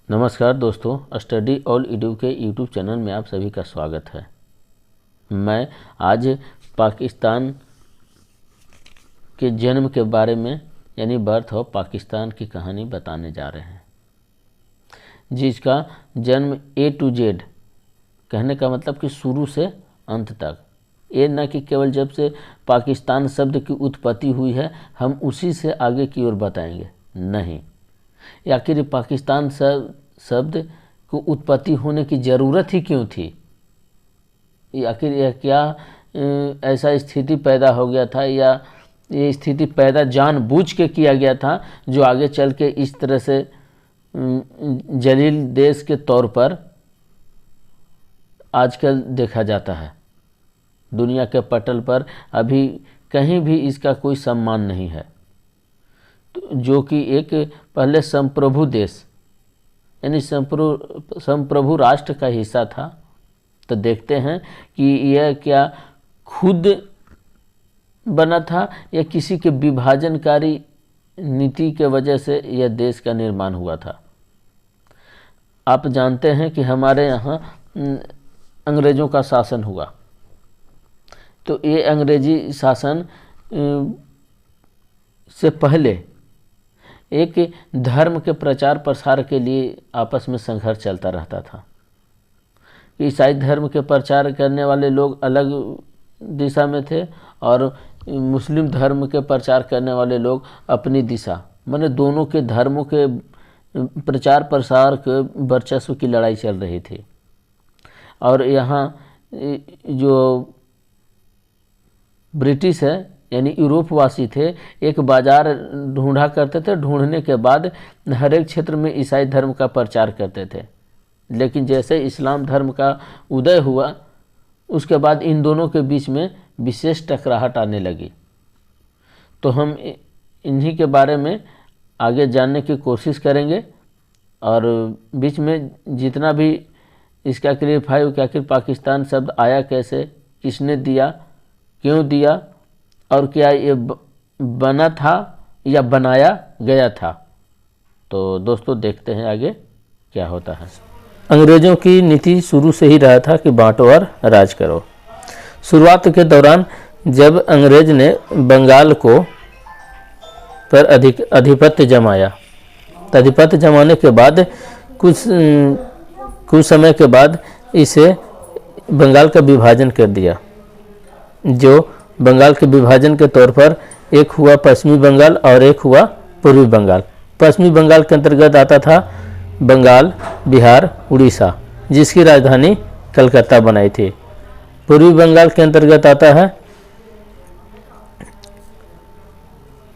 नमस्कार दोस्तों, study all edu के यूट्यूब चैनल में आप सभी का स्वागत है। मैं आज पाकिस्तान के जन्म के बारे में यानी बर्थ ऑफ पाकिस्तान की कहानी बताने जा रहे हैं, जिसका जन्म ए टू जेड, कहने का मतलब कि शुरू से अंत तक। ये न कि केवल जब से पाकिस्तान शब्द की उत्पत्ति हुई है हम उसी से आगे की ओर बताएंगे, नहीं। आखिर पाकिस्तान शब्द को उत्पत्ति होने की ज़रूरत ही क्यों थी? आखिर यह क्या ऐसा स्थिति पैदा हो गया था, या ये स्थिति पैदा जानबूझ के किया गया था जो आगे चल के इस तरह से जलील देश के तौर पर आजकल देखा जाता है। दुनिया के पटल पर अभी कहीं भी इसका कोई सम्मान नहीं है, जो कि एक पहले संप्रभु देश यानी संप्रभु राष्ट्र का हिस्सा था। तो देखते हैं कि यह क्या खुद बना था या किसी के विभाजनकारी नीति के वजह से यह देश का निर्माण हुआ था। आप जानते हैं कि हमारे यहाँ अंग्रेज़ों का शासन हुआ, तो ये अंग्रेजी शासन से पहले एक धर्म के प्रचार प्रसार के लिए आपस में संघर्ष चलता रहता था। ईसाई धर्म के प्रचार करने वाले लोग अलग दिशा में थे और मुस्लिम धर्म के प्रचार करने वाले लोग अपनी दिशा, माने दोनों के धर्मों के प्रचार प्रसार के वर्चस्व की लड़ाई चल रही थी। और यहाँ जो ब्रिटिश है यानी यूरोपवासी थे, एक बाज़ार ढूंढा करते थे, ढूंढने के बाद हर एक क्षेत्र में ईसाई धर्म का प्रचार करते थे। लेकिन जैसे इस्लाम धर्म का उदय हुआ उसके बाद इन दोनों के बीच में विशेष टकराहट आने लगी। तो हम इन्हीं के बारे में आगे जानने की कोशिश करेंगे और बीच में जितना भी इसका क्लियरफाई हो कि आखिर पाकिस्तान शब्द आया कैसे, किसने दिया, क्यों दिया और क्या ये बना था या बनाया गया था। तो दोस्तों देखते हैं आगे क्या होता है। अंग्रेज़ों की नीति शुरू से ही रहा था कि बांटो और राज करो। शुरुआत के दौरान जब अंग्रेज ने बंगाल को पर आधिपत्य जमाया, तो आधिपत्य जमाने के बाद कुछ समय के बाद इसे बंगाल का विभाजन कर दिया। जो बंगाल के विभाजन के तौर पर एक हुआ पश्चिमी बंगाल और एक हुआ पूर्वी बंगाल। पश्चिमी बंगाल के अंतर्गत आता था बंगाल, बिहार, उड़ीसा, जिसकी राजधानी कलकत्ता बनाई थी। पूर्वी बंगाल के अंतर्गत आता है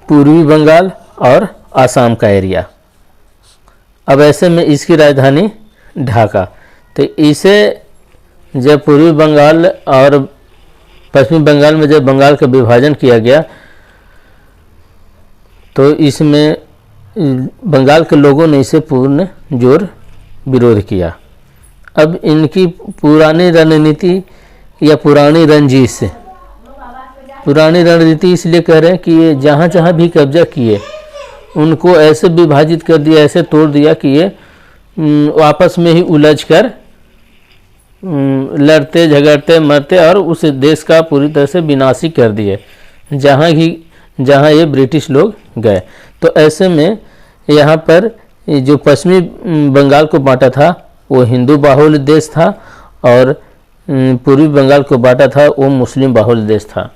पूर्वी बंगाल और आसाम का एरिया। अब ऐसे में इसकी राजधानी ढाका। तो इसे जब पूर्वी बंगाल और पश्चिमी बंगाल में जब बंगाल का विभाजन किया गया तो इसमें बंगाल के लोगों ने इसे पूर्ण जोर विरोध किया। अब इनकी पुरानी रणनीति या पुरानी रंजिश, पुरानी रणनीति इसलिए कह रहे हैं कि ये जहाँ जहाँ भी कब्जा किए उनको ऐसे विभाजित कर दिया, ऐसे तोड़ दिया कि ये आपस में ही उलझ कर लड़ते झगड़ते मरते और उस देश का पूरी तरह से विनाशी कर दिए जहाँ ये ब्रिटिश लोग गए। तो ऐसे में यहाँ पर जो पश्चिमी बंगाल को बांटा था वो हिंदू बाहुल देश था और पूर्वी बंगाल को बांटा था वो मुस्लिम बाहुल देश था,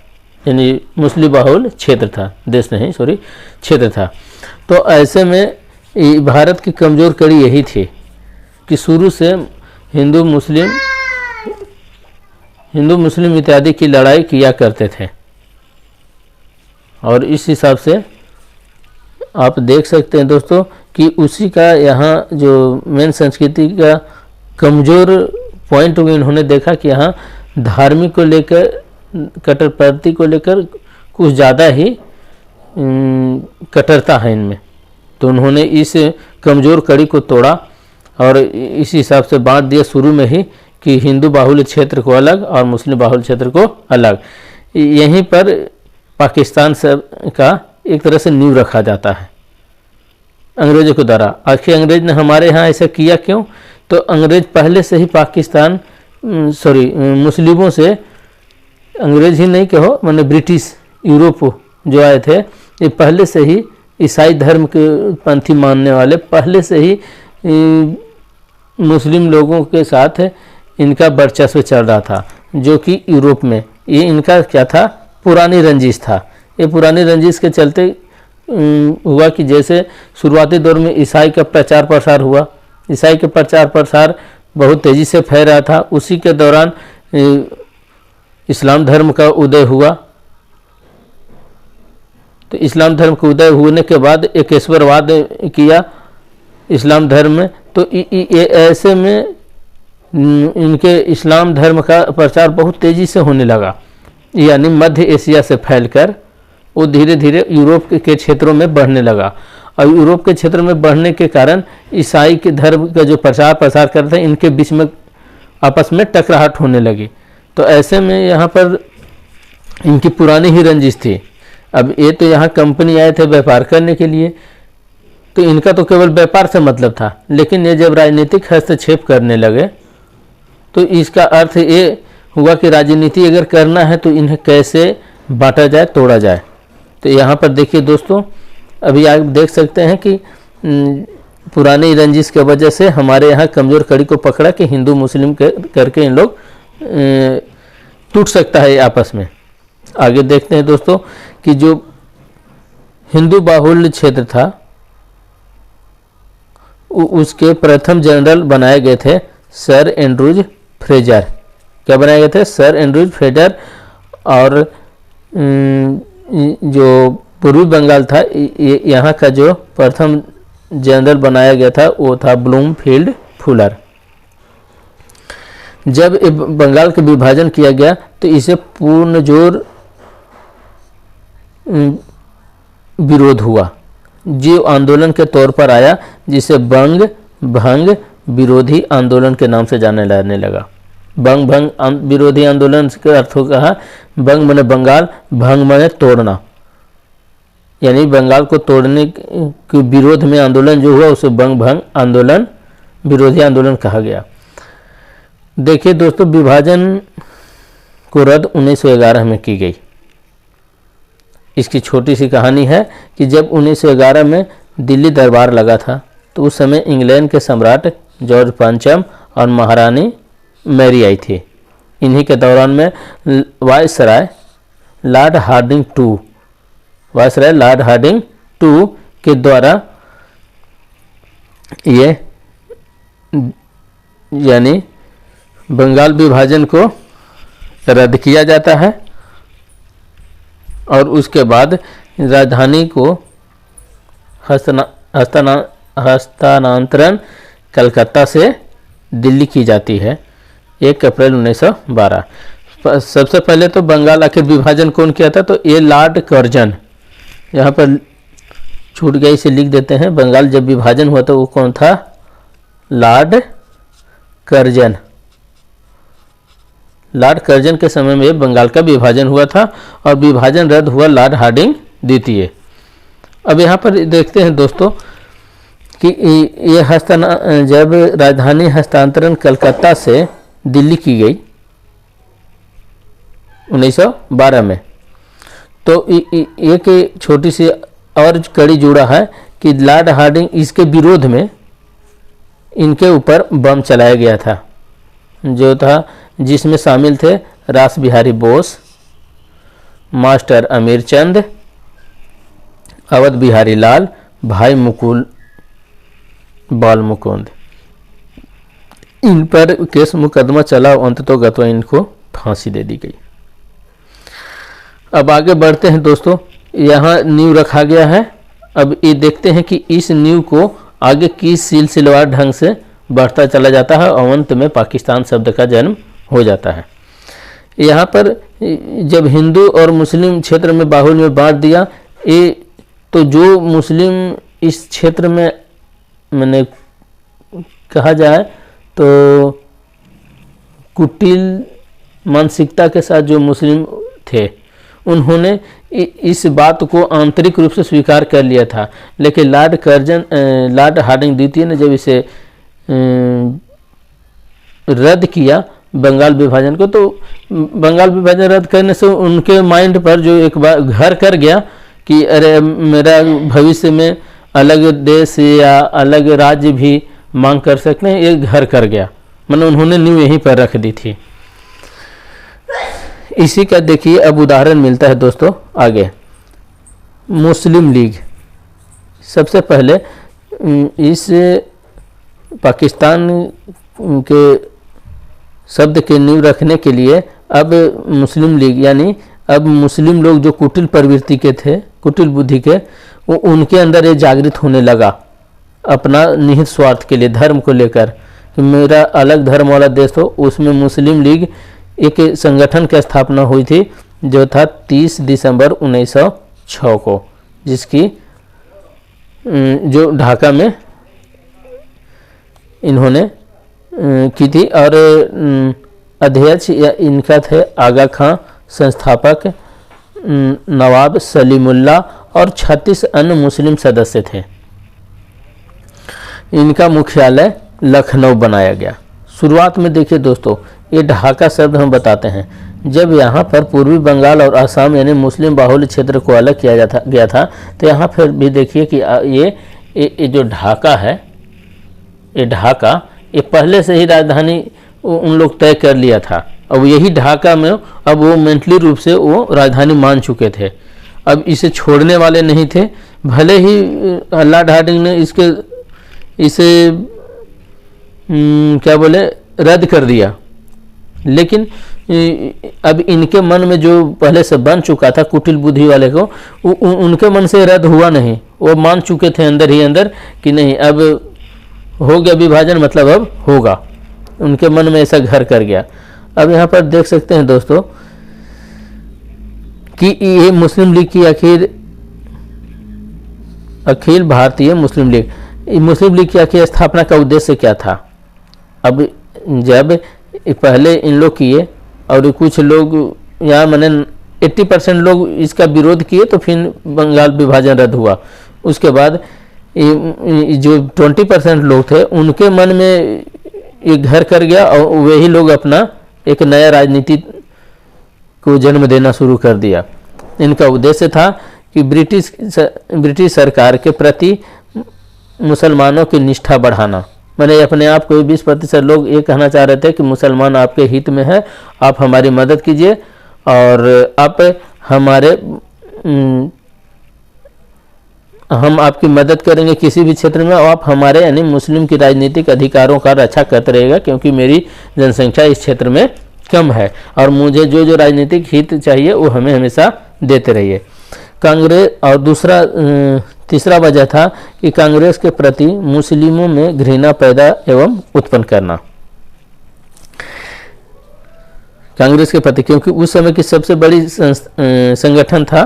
यानी मुस्लिम बाहुल क्षेत्र था, देश नहीं सॉरी क्षेत्र था। तो ऐसे में भारत की कमज़ोर कड़ी यही थी कि शुरू से हिंदू मुस्लिम इत्यादि की लड़ाई किया करते थे। और इस हिसाब से आप देख सकते हैं दोस्तों कि उसी का यहाँ जो मेन संस्कृति का कमज़ोर पॉइंट इन्होंने देखा कि यहाँ धार्मिक को लेकर, कट्टरपंथी को लेकर कुछ ज़्यादा ही कट्टरता है इनमें। तो उन्होंने इस कमज़ोर कड़ी को तोड़ा और इस हिसाब से बांट दिया शुरू में ही कि हिंदू बाहुल्य क्षेत्र को अलग और मुस्लिम बाहुल्य क्षेत्र को अलग। यहीं पर पाकिस्तान का एक तरह से नींव रखा जाता है। अंग्रेज़ों के द्वारा। आखिर अंग्रेज़ ने हमारे यहाँ ऐसा किया क्यों? तो अंग्रेज़ पहले से ही पाकिस्तान मुस्लिमों से, अंग्रेज़ ही नहीं कहो मैंने ब्रिटिश यूरोप जो आए थे, ये पहले से ही ईसाई धर्म के पंथी मानने वाले पहले से ही मुस्लिम लोगों के साथ इनका वर्चस्व चल रहा था, जो कि यूरोप में ये इनका क्या था, पुरानी रंजिश था। ये पुरानी रंजिश के चलते हुआ कि जैसे शुरुआती दौर में ईसाई का प्रचार प्रसार हुआ, ईसाई के प्रचार प्रसार बहुत तेज़ी से फैल रहा था। उसी के दौरान इस्लाम धर्म का उदय हुआ। तो इस्लाम धर्म के उदय होने के बाद एक ईश्वरवाद किया इस्लाम धर्म में। तो ऐसे में इनके इस्लाम धर्म का प्रचार बहुत तेज़ी से होने लगा, यानी मध्य एशिया से फैलकर वो धीरे धीरे यूरोप के क्षेत्रों में बढ़ने लगा। और यूरोप के क्षेत्र में बढ़ने के कारण ईसाई के धर्म का जो प्रचार प्रसार करते हैं, इनके बीच में आपस में टकराहट होने लगी। तो ऐसे में यहाँ पर इनकी पुरानी ही रंजिश थी। अब ये तो यहाँ कंपनी आए थे व्यापार करने के लिए, तो इनका तो केवल व्यापार से मतलब था। लेकिन ये जब राजनीतिक हस्तक्षेप करने लगे तो इसका अर्थ ये हुआ कि राजनीति अगर करना है तो इन्हें कैसे बांटा जाए, तोड़ा जाए। तो यहाँ पर देखिए दोस्तों, अभी आप देख सकते हैं कि पुरानी रंजिश की वजह से हमारे यहाँ कमज़ोर कड़ी को पकड़ा कि हिंदू मुस्लिम करके इन लोग टूट सकता है आपस में। आगे देखते हैं दोस्तों कि जो हिंदू बाहुल्य क्षेत्र था उसके प्रथम जनरल बनाए गए थे सर एंड्रूज फ्रेजर। क्या बनाए गए थे? Sir Andrews Fraser. और जो पूर्वी बंगाल था यहाँ का जो प्रथम जनरल बनाया गया था वो था ब्लूमफील्ड फुलर। जब बंगाल का विभाजन किया गया तो इसे पूर्ण जोर विरोध हुआ, जो आंदोलन के तौर पर आया, जिसे बंग भंग विरोधी आंदोलन के नाम से जाने जाने लगा। बंग भंग विरोधी आंदोलन के अर्थ कहा, बंग माने बंगाल, भंग माने तोड़ना, यानी बंगाल को तोड़ने के विरोध में आंदोलन जो हुआ उसे बंग भंग आंदोलन विरोधी आंदोलन कहा गया। देखिए दोस्तों, विभाजन को रद्द 1911 में की गई। इसकी छोटी सी कहानी है कि जब 1911 में दिल्ली दरबार लगा था तो उस समय इंग्लैंड के सम्राट जॉर्ज पंचम और महारानी मैरी आई थी। इन्हीं के दौरान में वायसराय लॉर्ड हार्डिंग टू के द्वारा ये यानी बंगाल विभाजन को रद्द किया जाता है और उसके बाद राजधानी को हस्तांतरण कलकत्ता से दिल्ली की जाती है 1 अप्रैल 1912। सबसे पहले तो बंगाल आखिर विभाजन कौन किया था? तो ये लॉर्ड कर्जन, यहाँ पर छूट गया इसे लिख देते हैं। बंगाल जब विभाजन हुआ तो वो कौन था? Lord Curzon. लॉर्ड कर्जन के समय में बंगाल का विभाजन हुआ था और विभाजन रद्द हुआ लॉर्ड हार्डिंग द्वितीय। अब यहाँ पर देखते हैं दोस्तों कि ये जब राजधानी हस्तांतरण कलकत्ता से दिल्ली की गई 1912 में, तो एक छोटी सी और कड़ी जुड़ा है कि लॉर्ड हार्डिंग इसके विरोध में इनके ऊपर बम चलाया गया था, जो था जिसमें शामिल थे रास बिहारी बोस, मास्टर अमीर चंद, अवध बिहारी लाल, भाई मुकुल बाल मुकुंद। इन पर केस मुकदमा चला, अंततोगत्वा इनको फांसी दे दी गई। अब आगे बढ़ते हैं दोस्तों, यहाँ नींव रखा गया है। अब ये देखते हैं कि इस नींव को आगे किस सिलसिलेवार ढंग से बढ़ता चला जाता है और अंत में पाकिस्तान शब्द का जन्म हो जाता है। यहाँ पर जब हिंदू और मुस्लिम क्षेत्र में बाहुल्य में बांट दिया, ये तो जो मुस्लिम इस क्षेत्र में मैंने कहा जाए तो कुटिल मानसिकता के साथ जो मुस्लिम थे, उन्होंने इस बात को आंतरिक रूप से स्वीकार कर लिया था, लेकिन लॉर्ड हार्डिंग द्वितीय ने जब इसे रद्द किया बंगाल विभाजन को, तो बंगाल विभाजन रद्द करने से उनके माइंड पर जो एक बार घर कर गया कि अरे मेरा भविष्य में अलग देश या अलग राज्य भी मांग कर सकते हैं, ये घर कर गया, मतलब उन्होंने नींव यहीं पर रख दी थी। इसी का देखिए अब उदाहरण मिलता है दोस्तों आगे। मुस्लिम लीग सबसे पहले इस पाकिस्तान के शब्द के नींव रखने के लिए अब मुस्लिम लीग यानी अब मुस्लिम लोग जो कुटिल प्रवृत्ति के थे, कुटिल बुद्धि के, वो उनके अंदर ये जागृत होने लगा अपना निहित स्वार्थ के लिए, धर्म को लेकर कि मेरा अलग धर्म वाला देश हो। उसमें मुस्लिम लीग एक संगठन की स्थापना हुई थी जो था 30 दिसंबर 1906 को, जिसकी जो ढाका में इन्होंने की थी, और अध्यक्ष या इनका थे आगा खां, संस्थापक नवाब सलीमुल्लाह और 36 अन्य मुस्लिम सदस्य थे। इनका मुख्यालय लखनऊ बनाया गया। शुरुआत में देखिए दोस्तों, ये ढाका शब्द हम बताते हैं, जब यहाँ पर पूर्वी बंगाल और असम यानी मुस्लिम बाहुल्य क्षेत्र को अलग किया गया था, तो यहाँ फिर भी देखिए कि ये जो ढाका है, ये ढाका ये पहले से ही राजधानी उन लोग तय कर लिया था। अब यही ढाका में अब वो मेंटली रूप से वो राजधानी मान चुके थे, अब इसे छोड़ने वाले नहीं थे। भले ही लॉर्ड हार्डिंग ने इसे क्या बोले रद्द कर दिया, लेकिन अब इनके मन में जो पहले से बन चुका था कुटिल बुद्धि वाले को, उनके मन से रद्द हुआ नहीं। वो मान चुके थे अंदर ही अंदर कि नहीं अब हो गया विभाजन, मतलब अब होगा, उनके मन में ऐसा घर कर गया। अब यहाँ पर देख सकते हैं दोस्तों कि ये मुस्लिम लीग की अखिल भारतीय मुस्लिम लीग की स्थापना का उद्देश्य क्या था। अब जब पहले इन लोग किए और कुछ लोग यहाँ मैंने 80% लोग इसका विरोध किए, तो फिर बंगाल विभाजन रद्द हुआ। उसके बाद जो 20% लोग थे उनके मन में ये घर कर गया और वही लोग अपना एक नया राजनीति को जन्म देना शुरू कर दिया। इनका उद्देश्य था कि ब्रिटिश सरकार के प्रति मुसलमानों की निष्ठा बढ़ाना। मैंने अपने आप को 20% लोग ये कहना चाह रहे थे कि मुसलमान आपके हित में है, आप हमारी मदद कीजिए और हम आपकी मदद करेंगे किसी भी क्षेत्र में, और आप हमारे यानी मुस्लिम की राजनीतिक अधिकारों का रक्षा करते रहेगा, क्योंकि मेरी जनसंख्या इस क्षेत्र में कम है और मुझे जो राजनीतिक हित चाहिए वो हमें हमेशा देते रहिए। कांग्रेस और तीसरा वजह था कि कांग्रेस के प्रति मुस्लिमों में घृणा पैदा एवं उत्पन्न करना। कांग्रेस के प्रति, क्योंकि उस समय की सबसे बड़ी संगठन था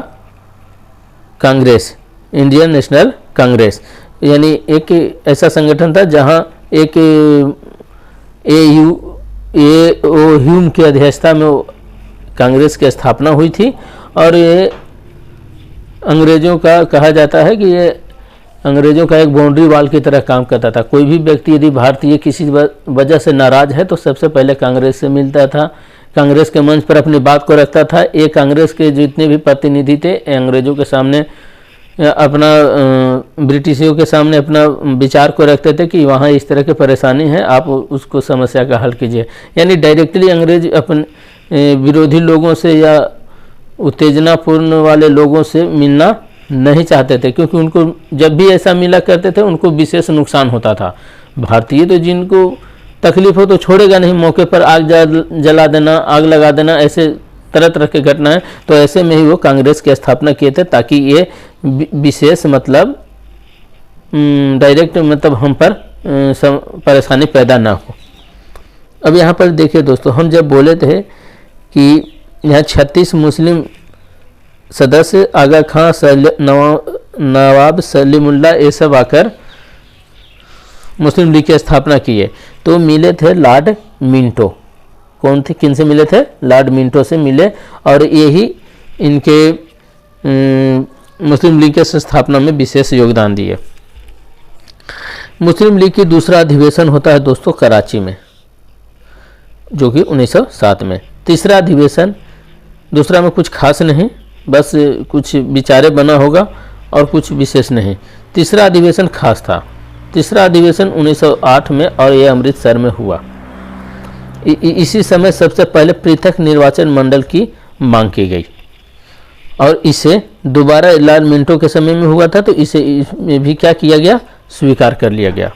कांग्रेस, इंडियन नेशनल कांग्रेस, यानी एक ऐसा संगठन था जहां एक ह्यूम की अध्यक्षता में कांग्रेस की स्थापना हुई थी। और ये अंग्रेज़ों का कहा जाता है कि ये अंग्रेज़ों का एक बाउंड्री वॉल की तरह काम करता था। कोई भी व्यक्ति यदि भारतीय किसी वजह से नाराज़ है तो सबसे पहले कांग्रेस से मिलता था, कांग्रेस के मंच पर अपनी बात को रखता था। ये कांग्रेस के जितने भी प्रतिनिधि थे अंग्रेज़ों के सामने अपना ब्रिटिशों के सामने अपना विचार को रखते थे कि वहाँ इस तरह की परेशानी है, आप उसको समस्या का हल कीजिए। यानी डायरेक्टली अंग्रेज अपने विरोधी लोगों से या उत्तेजनापूर्ण वाले लोगों से मिलना नहीं चाहते थे, क्योंकि उनको जब भी ऐसा मिला करते थे उनको विशेष नुकसान होता था। भारतीय तो जिनको तकलीफ हो तो छोड़ेगा नहीं, मौके पर आग जला देना, आग लगा देना, ऐसे तरह तरह के घटनाएं। तो ऐसे में ही वो कांग्रेस की स्थापना किए थे ताकि ये विशेष मतलब डायरेक्ट मतलब हम पर परेशानी पैदा ना हो। अब यहाँ पर देखिए दोस्तों, हम जब बोले थे कि यहाँ 36 मुस्लिम सदस्य आगा खां, नवाब सलीमुल्लाह ये सब आकर मुस्लिम लीग की स्थापना किए, तो मिले थे लॉर्ड मिंटो। कौन थे, किन से मिले थे? लॉर्ड मिंटो से मिले। और यही इनके मुस्लिम लीग के स्थापना में विशेष योगदान दिए। मुस्लिम लीग की दूसरा अधिवेशन होता है दोस्तों कराची में, जो कि 1907 में। तीसरा अधिवेशन, दूसरा में कुछ खास नहीं, बस कुछ विचारे बना होगा और कुछ विशेष नहीं। तीसरा अधिवेशन खास था। तीसरा अधिवेशन 1908 में और ये अमृतसर में हुआ। इसी समय सबसे पहले पृथक निर्वाचन मंडल की मांग की गई और इसे दोबारा लाल मिंटो के समय में हुआ था, तो इसे इसमें भी क्या किया गया, स्वीकार कर लिया गया।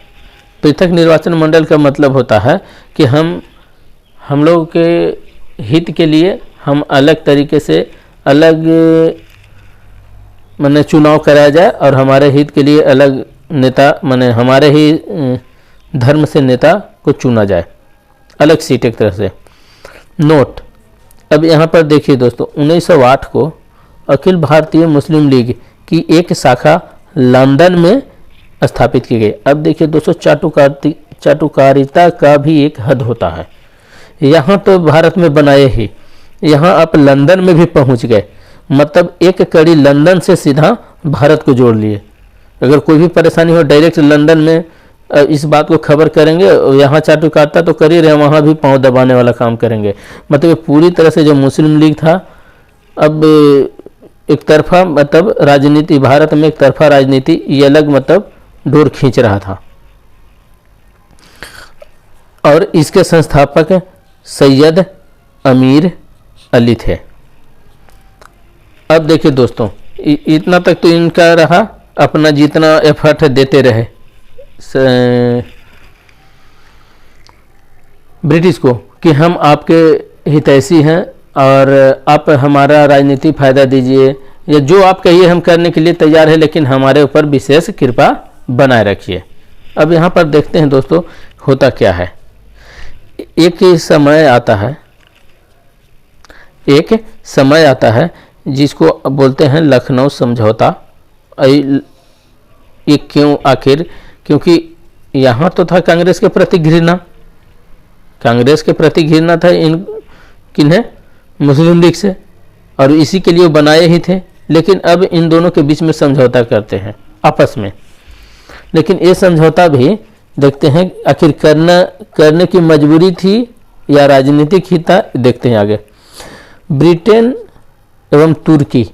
पृथक निर्वाचन मंडल का मतलब होता है कि हम लोग के हित के लिए हम अलग तरीके से अलग माने चुनाव कराया जाए और हमारे हित के लिए अलग नेता माने हमारे ही धर्म से नेता को चुना जाए, अलग सीट एक तरह से। नोट, अब यहाँ पर देखिए दोस्तों, 1908 को अखिल भारतीय मुस्लिम लीग की एक शाखा लंदन में स्थापित की गई। अब देखिए दोस्तों, चाटुकारिता का भी एक हद होता है। यहाँ तो भारत में बनाए ही, यहाँ आप लंदन में भी पहुँच गए, मतलब एक कड़ी लंदन से सीधा भारत को जोड़ लिए। अगर कोई भी परेशानी हो डायरेक्ट लंदन में इस बात को खबर करेंगे, यहाँ चाटुकारिता तो कर ही रहे, वहाँ भी पांव दबाने वाला काम करेंगे। मतलब पूरी तरह से जो मुस्लिम लीग था, अब एक तरफा मतलब राजनीति, भारत में एक तरफा राजनीति ये अलग मतलब डोर खींच रहा था। और इसके संस्थापक सैयद अमीर अली थे। अब देखिए दोस्तों, इतना तक तो इनका रहा, अपना जितना एफर्ट देते रहे ब्रिटिश को कि हम आपके हितैषी हैं और आप हमारा राजनीतिक फ़ायदा दीजिए, या जो आप कहिए हम करने के लिए तैयार है, लेकिन हमारे ऊपर विशेष कृपा बनाए रखिए। अब यहाँ पर देखते हैं दोस्तों होता क्या है। एक समय आता है जिसको बोलते हैं लखनऊ समझौता। ये क्यों आखिर? क्योंकि यहाँ तो था कांग्रेस के प्रति घृणा, कांग्रेस के प्रति घृणा था किन्हें, मुस्लिम लीग से, और इसी के लिए बनाए ही थे। लेकिन अब इन दोनों के बीच में समझौता करते हैं आपस में। लेकिन ये समझौता भी देखते हैं आखिर करने की मजबूरी थी या राजनीतिक ही था, देखते हैं आगे। ब्रिटेन एवं तुर्की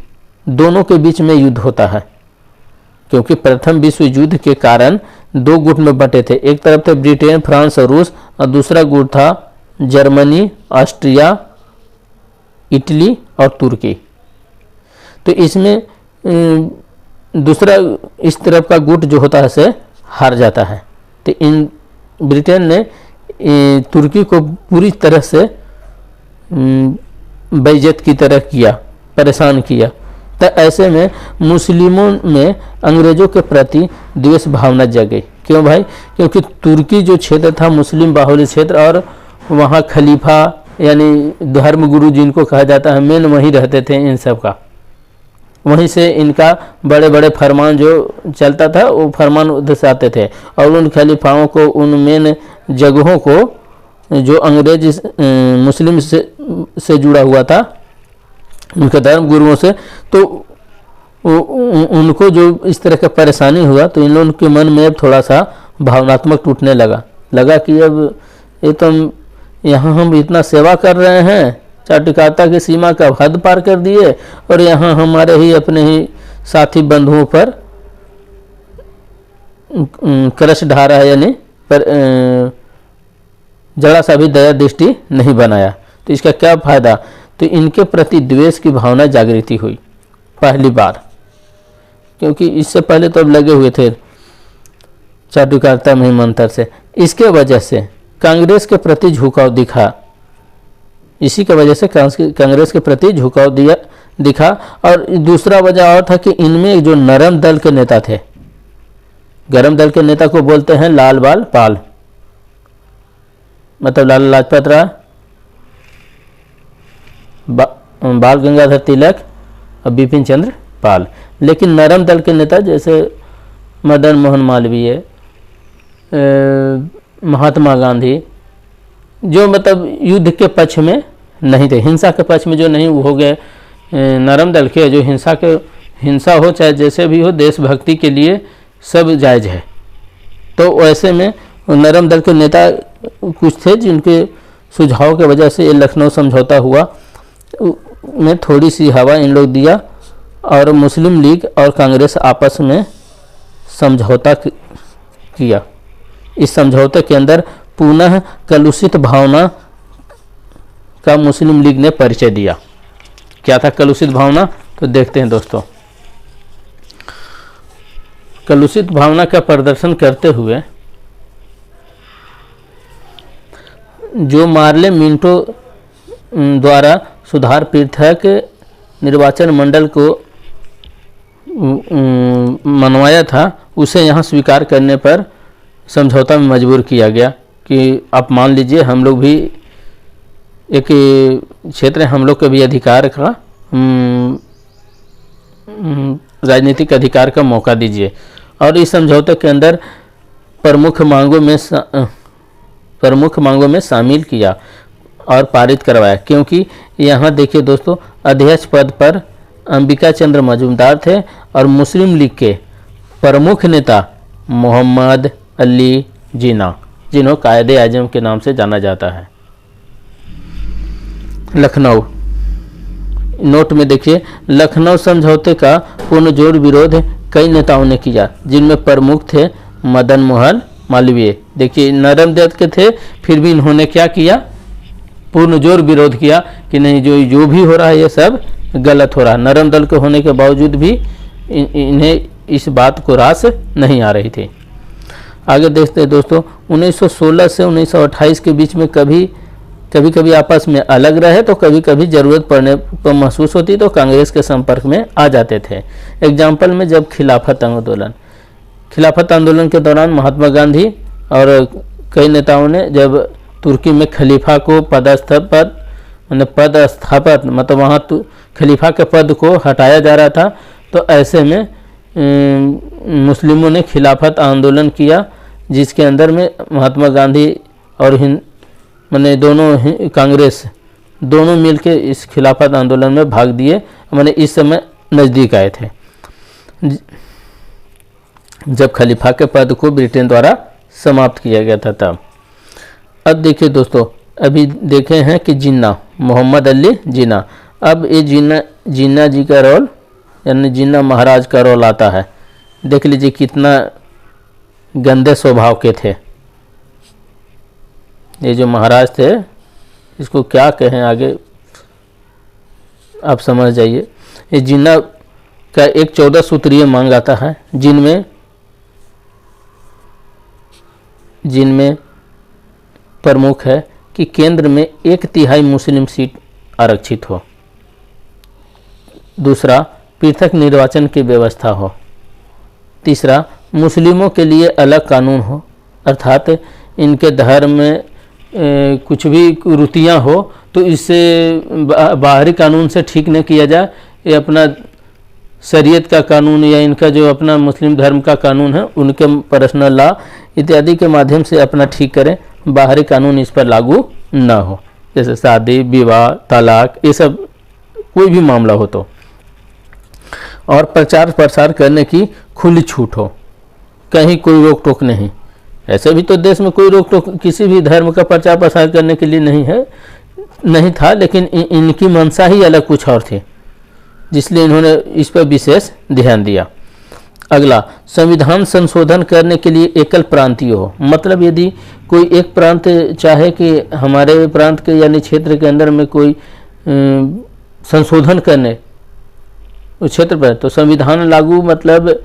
दोनों के बीच में युद्ध होता है, क्योंकि प्रथम विश्व युद्ध के कारण दो गुट में बंटे थे। एक तरफ थे ब्रिटेन, फ्रांस और रूस, और दूसरा गुट था जर्मनी, ऑस्ट्रिया, इटली और तुर्की। तो इसमें दूसरा इस तरफ का गुट जो होता है से हार जाता है। तो इन ब्रिटेन ने तुर्की को पूरी तरह से बेइज्जत की तरह किया, परेशान किया। तो ऐसे में मुस्लिमों में अंग्रेज़ों के प्रति द्वेष भावना जगी। क्यों भाई? क्योंकि तुर्की जो क्षेत्र था मुस्लिम बाहुल्य क्षेत्र, और वहाँ खलीफा यानी धर्मगुरु जिनको कहा जाता है, मेन वहीं रहते थे इन सब का। वहीं से इनका बड़े बड़े फरमान जो चलता था वो फरमान उधर से आते थे, और उन खलीफाओं को, उन मेन जगहों को जो अंग्रेज मुस्लिम से जुड़ा हुआ था, उनके धर्म गुरुओं से, तो उनको जो इस तरह का परेशानी हुआ, तो इन लोगों के मन में अब थोड़ा सा भावनात्मक टूटने लगा कि अब ये तो यहाँ हम इतना सेवा कर रहे हैं, चाटुकारिता की सीमा का हद पार कर दिए, और यहाँ हमारे ही अपने ही साथी बंधुओं पर कलश ढा रहा है, यानी पर जरा सा भी दया दृष्टि नहीं बनाया। तो इसका क्या फायदा? तो इनके प्रति द्वेष की भावना जागृति हुई पहली बार, क्योंकि इससे पहले तो अब लगे हुए थे चाटुकारिता में मंत्र से। इसके वजह से कांग्रेस के प्रति झुकाव दिखा, इसी की वजह से कांग्रेस के प्रति झुकाव दिखा। और दूसरा वजह और था कि इनमें जो नरम दल के नेता थे, गरम दल के नेता को बोलते हैं लाल बाल पाल, मतलब लाला लाजपत राय, बाल गंगाधर तिलक और बिपिन चंद्र पाल। लेकिन नरम दल के नेता जैसे मदन मोहन मालवीय, महात्मा गांधी, जो मतलब युद्ध के पक्ष में नहीं थे, हिंसा के पक्ष में जो नहीं हो गए, नरम दल के जो हिंसा हो चाहे जैसे भी हो, देशभक्ति के लिए सब जायज़ है। तो वैसे में नरम दल के नेता कुछ थे जिनके सुझाव के वजह से ये लखनऊ समझौता हुआ, में थोड़ी सी हवा इन लोग दिया और मुस्लिम लीग और कांग्रेस आपस में समझौता किया। इस समझौते के अंदर पुनः कलुषित भावना का मुस्लिम लीग ने परिचय दिया। क्या था कलुषित भावना, तो देखते हैं दोस्तों। कलुषित भावना का प्रदर्शन करते हुए जो मार्ले मिंटो द्वारा सुधार पृथक निर्वाचन मंडल को मनवाया था, उसे यहाँ स्वीकार करने पर समझौता में मजबूर किया गया कि आप मान लीजिए हम लोग भी एक क्षेत्र है, हम लोग के भी अधिकार का राजनीतिक अधिकार का मौका दीजिए। और इस समझौते के अंदर प्रमुख मांगों में शामिल किया और पारित करवाया, क्योंकि यहाँ देखिए दोस्तों, अध्यक्ष पद पर अंबिका चंद्र मजूमदार थे और मुस्लिम लीग के प्रमुख नेता मोहम्मद अली जिन्ना, जिन्हों कायदे आजम के नाम से जाना जाता है। लखनऊ, नोट में देखिए, लखनऊ समझौते का पुरजोर विरोध कई नेताओं ने किया, जिनमें प्रमुख थे मदन मोहन मालवीय। देखिए नरम दल के थे, फिर भी इन्होंने क्या किया, पुरजोर विरोध किया कि नहीं, जो भी हो रहा है ये सब गलत हो रहा है। नरम दल के होने के बावजूद भी इन्हें इस बात को रास नहीं आ रही थी। आगे देखते हैं दोस्तों, 1916 से 1928 के बीच में कभी कभी आपस में अलग रहे, तो कभी कभी ज़रूरत पड़ने पर महसूस होती तो कांग्रेस के संपर्क में आ जाते थे। एग्जाम्पल में जब खिलाफत आंदोलन के दौरान महात्मा गांधी और कई नेताओं ने जब तुर्की में खलीफा को पदस्थापन मतलब वहाँ खलीफा के पद को हटाया जा रहा था, तो ऐसे में मुस्लिमों ने खिलाफत आंदोलन किया, जिसके अंदर में महात्मा गांधी और दोनों कांग्रेस दोनों मिलकर इस खिलाफत आंदोलन में भाग दिए। इस समय नज़दीक आए थे जब खलीफा के पद को ब्रिटेन द्वारा समाप्त किया गया था तब। अब देखिए दोस्तों, अभी देखे हैं कि जिन्ना, मोहम्मद अली जिन्ना, अब ये जिन्ना जी का रोल यानी जिन्ना महाराज का रोल आता है। देख लीजिए कितना गंदे स्वभाव के थे ये जो महाराज थे, इसको क्या कहें आगे आप समझ जाइए। ये जिन्ना का एक 14 सूत्रीय मांग आता है, जिनमें प्रमुख है कि केंद्र में 1/3 मुस्लिम सीट आरक्षित हो। दूसरा, पृथक निर्वाचन की व्यवस्था हो। तीसरा, मुस्लिमों के लिए अलग कानून हो, अर्थात इनके धर्म में कुछ भी कुरीतियाँ हो तो इससे बाहरी कानून से ठीक नहीं किया जाए, ये अपना शरीयत का कानून या इनका जो अपना मुस्लिम धर्म का कानून है उनके पर्सनल लॉ इत्यादि के माध्यम से अपना ठीक करें, बाहरी कानून इस पर लागू ना हो। जैसे शादी, विवाह, तलाक, ये सब कोई भी मामला हो तो। और प्रचार प्रसार करने की खुली छूट हो, कहीं कोई रोक टोक नहीं। ऐसे भी तो देश में कोई रोक टोक किसी भी धर्म का प्रचार प्रसार करने के लिए नहीं था, लेकिन इनकी मंशा ही अलग कुछ और थी, जिसलिए इन्होंने इस पर विशेष ध्यान दिया। अगला, संविधान संशोधन करने के लिए एकल प्रांतीय हो। मतलब यदि कोई एक प्रांत चाहे कि हमारे प्रांत के यानी क्षेत्र के अंदर में कोई संशोधन करने उस क्षेत्र पर, तो संविधान लागू मतलब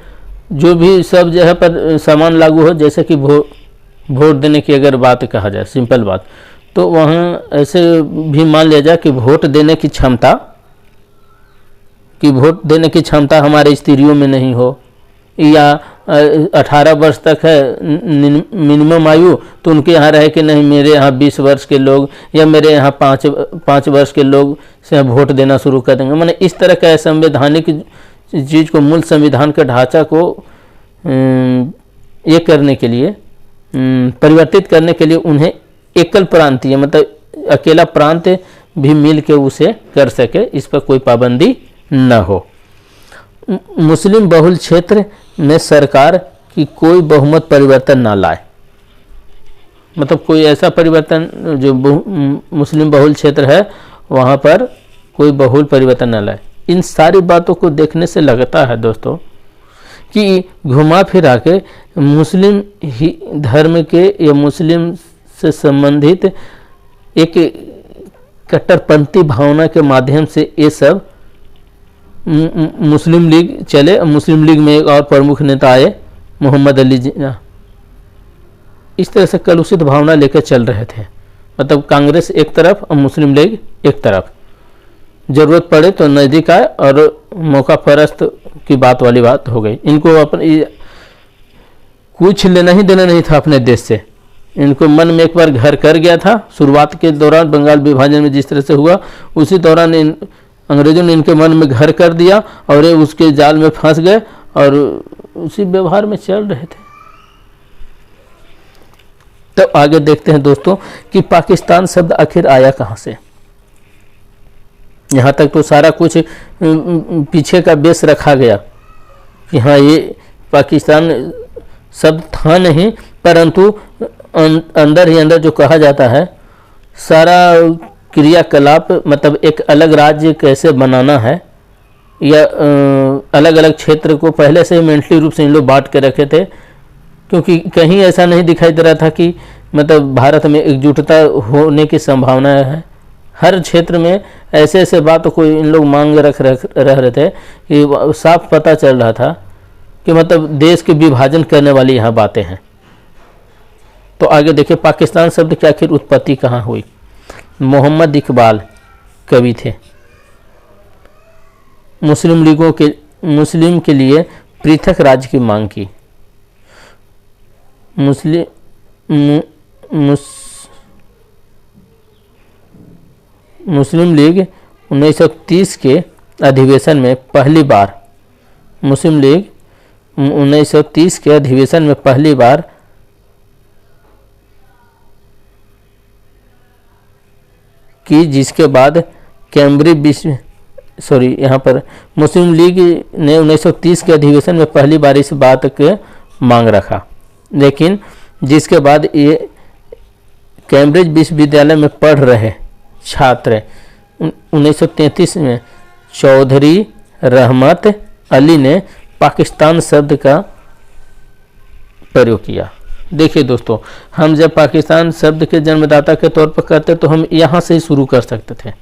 जो भी सब जगह पर समान लागू हो। जैसे कि वोट देने की अगर बात कहा जाए, सिंपल बात, तो वहाँ ऐसे भी मान लिया जाए कि वोट देने की क्षमता हमारे स्त्रियों में नहीं हो, या 18 वर्ष तक है मिनिमम आयु, तो उनके यहाँ रहे कि नहीं मेरे यहाँ 20 वर्ष के लोग या मेरे यहाँ 5 वर्ष के लोग से वोट देना शुरू कर देंगे। माने इस तरह का संवैधानिक चीज़ को, मूल संविधान के ढांचा को ये करने के लिए, परिवर्तित करने के लिए उन्हें एकल प्रांतीय मतलब अकेला प्रांत भी मिल के उसे कर सके, इस पर कोई पाबंदी न हो। मुस्लिम बहुल क्षेत्र में सरकार की कोई बहुमत परिवर्तन ना लाए, मतलब कोई ऐसा परिवर्तन जो मुस्लिम बहुल क्षेत्र है वहाँ पर कोई बहुल परिवर्तन न लाए। इन सारी बातों को देखने से लगता है दोस्तों कि घुमा फिरा के मुस्लिम ही धर्म के या मुस्लिम से संबंधित एक कट्टरपंथी भावना के माध्यम से ये सब मुस्लिम लीग चले। मुस्लिम लीग में एक और प्रमुख नेता आए, मोहम्मद अली जिन्ना। इस तरह से कलुषित भावना लेकर चल रहे थे, मतलब कांग्रेस एक तरफ और मुस्लिम लीग एक तरफ। ज़रूरत पड़े तो नज़दीक आए और मौका परस्त की बात वाली बात हो गई। इनको अपने कुछ लेना ही देना नहीं था अपने देश से। इनको मन में एक बार घर कर गया था। शुरुआत के दौरान बंगाल विभाजन में जिस तरह से हुआ, उसी दौरान अंग्रेजों ने इनके मन में घर कर दिया और ये उसके जाल में फंस गए और उसी व्यवहार में चल रहे थे। तो आगे देखते हैं दोस्तों कि पाकिस्तान शब्द आखिर आया कहाँ से। यहाँ तक तो सारा कुछ पीछे का बेस रखा गया कि हाँ ये पाकिस्तान शब्द था नहीं, परंतु अंदर ही अंदर जो कहा जाता है सारा क्रियाकलाप, मतलब एक अलग राज्य कैसे बनाना है या अलग अलग क्षेत्र को पहले से ही मेंटली रूप से इन लोग बांट के रखे थे, क्योंकि कहीं ऐसा नहीं दिखाई दे रहा था कि मतलब भारत में एकजुटता होने की संभावना है। हर क्षेत्र में ऐसे ऐसे बातों को इन लोग मांग रह रहे थे कि साफ पता चल रहा था कि मतलब देश के विभाजन करने वाली यहाँ बातें हैं। तो आगे देखिए पाकिस्तान शब्द की आखिर उत्पत्ति कहाँ हुई। मोहम्मद इकबाल कवि थे। मुस्लिम के लिए पृथक राज्य की मांग की। मुस्लिम लीग 1930 के अधिवेशन में पहली बार की, जिसके बाद यहाँ पर मुस्लिम लीग ने 1930 के अधिवेशन में पहली बार इस बात के मांग रखा, लेकिन जिसके बाद ये कैम्ब्रिज विश्वविद्यालय में पढ़ रहे छात्र 1933 में चौधरी रहमत अली ने पाकिस्तान शब्द का प्रयोग किया। देखिए दोस्तों, हम जब पाकिस्तान शब्द के जन्मदाता के तौर पर करते तो हम यहाँ से ही शुरू कर सकते थे,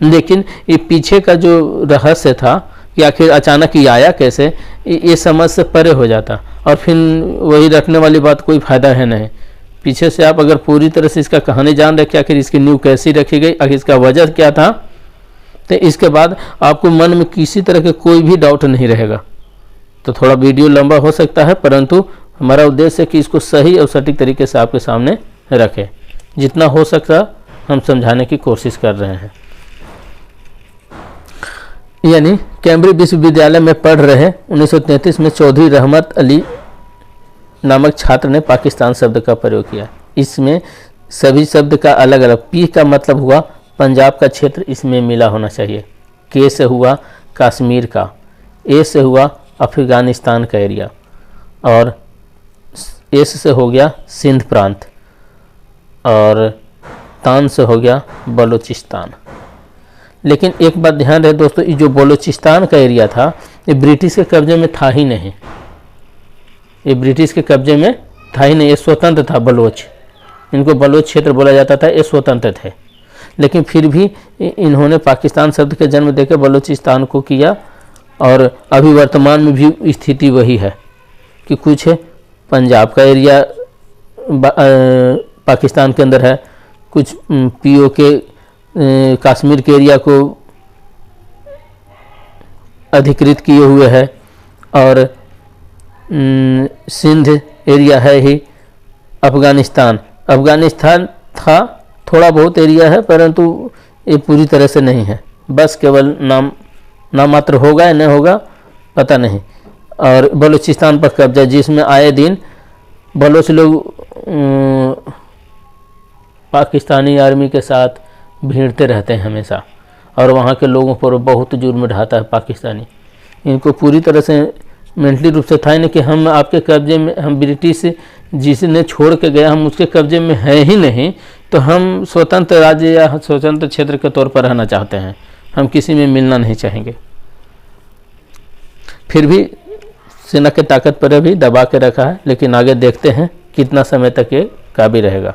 लेकिन ये पीछे का जो रहस्य था कि आखिर अचानक ये आया कैसे, ये समझ से परे हो जाता और फिर वही रखने वाली बात कोई फ़ायदा है नहीं। पीछे से आप अगर पूरी तरह से इसका कहानी जान रखे, आखिर इसकी नींव कैसी रखी गई, आखिर इसका वजह क्या था, तो इसके बाद आपको मन में किसी तरह के कोई भी डाउट नहीं रहेगा। तो थोड़ा वीडियो लंबा हो सकता है, परंतु हमारा उद्देश्य है कि इसको सही और सटीक तरीके से आपके सामने रखें। जितना हो सकता हम समझाने की कोशिश कर रहे हैं। यानी कैम्ब्रिज विश्वविद्यालय में पढ़ रहे 1933 में चौधरी रहमत अली नामक छात्र ने पाकिस्तान शब्द का प्रयोग किया। इसमें सभी शब्द का अलग अलग, पी का मतलब हुआ पंजाब का क्षेत्र इसमें मिला होना चाहिए, के से हुआ कश्मीर का, ए से हुआ अफगानिस्तान का एरिया और एस से हो गया सिंध प्रांत और तान से हो गया बलूचिस्तान। लेकिन एक बात ध्यान रहे दोस्तों, ये जो बलूचिस्तान का एरिया था ये ब्रिटिश के कब्जे में था ही नहीं, ये ब्रिटिश के कब्जे में था ही नहीं, ये स्वतंत्र था। बलोच, इनको बलोच क्षेत्र बोला जाता था, ये स्वतंत्र थे। लेकिन फिर भी इन्होंने पाकिस्तान शब्द के जन्म देकर बलूचिस्तान को किया और अभी वर्तमान में भी स्थिति वही है कि कुछ पंजाब का एरिया पाकिस्तान के अंदर है, कुछ पीओ के कश्मीर के एरिया को अधिकृत किए हुए है और सिंध एरिया है ही। अफगानिस्तान था, थोड़ा बहुत एरिया है, परंतु ये पूरी तरह से नहीं है, बस केवल नाम मात्र होगा या नहीं होगा पता नहीं। और बलूचिस्तान पर कब्जा, जिसमें आए दिन बलोच लोग पाकिस्तानी आर्मी के साथ भीड़ते रहते हैं हमेशा, और वहाँ के लोगों पर बहुत जुर्म ढाता है पाकिस्तानी। इनको पूरी तरह से मेंटली रूप से था ही नहीं कि हम आपके कब्जे में, हम ब्रिटिश जिसने छोड़ के गया हम उसके कब्जे में है ही नहीं, तो हम स्वतंत्र राज्य या स्वतंत्र क्षेत्र के तौर पर रहना चाहते हैं, हम किसी में मिलना नहीं चाहेंगे। फिर भी सेना की ताकत पर भी दबा के रखा है, लेकिन आगे देखते हैं कितना समय तक ये काबी रहेगा।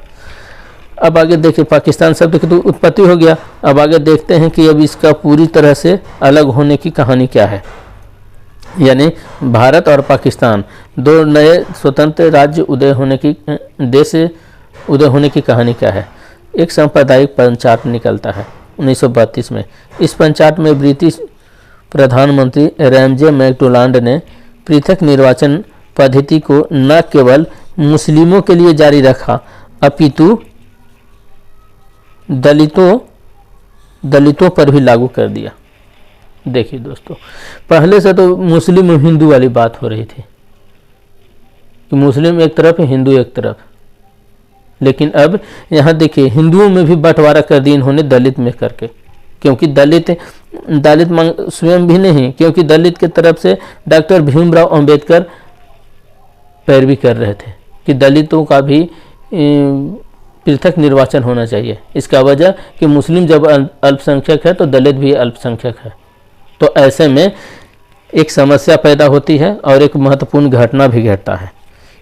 अब आगे देखिए, पाकिस्तान शब्द की तो उत्पत्ति हो गया। अब आगे देखते हैं कि अब इसका पूरी तरह से अलग होने की कहानी क्या है, यानी भारत और पाकिस्तान दो नए स्वतंत्र राज्य उदय होने की, देश उदय होने की कहानी क्या है। एक सांप्रदायिक पंचायत निकलता है 1932 में। इस पंचायत में ब्रिटिश प्रधानमंत्री रैमजे मैकडोनाल्ड ने पृथक निर्वाचन पद्धति को न केवल मुस्लिमों के लिए जारी रखा, अपितु दलितों पर भी लागू कर दिया। देखिए दोस्तों, पहले से तो मुस्लिम और हिंदू वाली बात हो रही थी कि मुस्लिम एक तरफ हिंदू एक तरफ, लेकिन अब यहाँ देखिए हिंदुओं में भी बंटवारा कर दिया इन्होंने दलित में करके, क्योंकि दलित स्वयं भी नहीं, क्योंकि दलित की तरफ से डॉक्टर भीमराव अंबेडकर पैरवी कर रहे थे कि दलितों का भी पृथक निर्वाचन होना चाहिए। इसका वजह कि मुस्लिम जब अल्पसंख्यक है तो दलित भी अल्पसंख्यक है, तो ऐसे में एक समस्या पैदा होती है और एक महत्वपूर्ण घटना भी घटता है।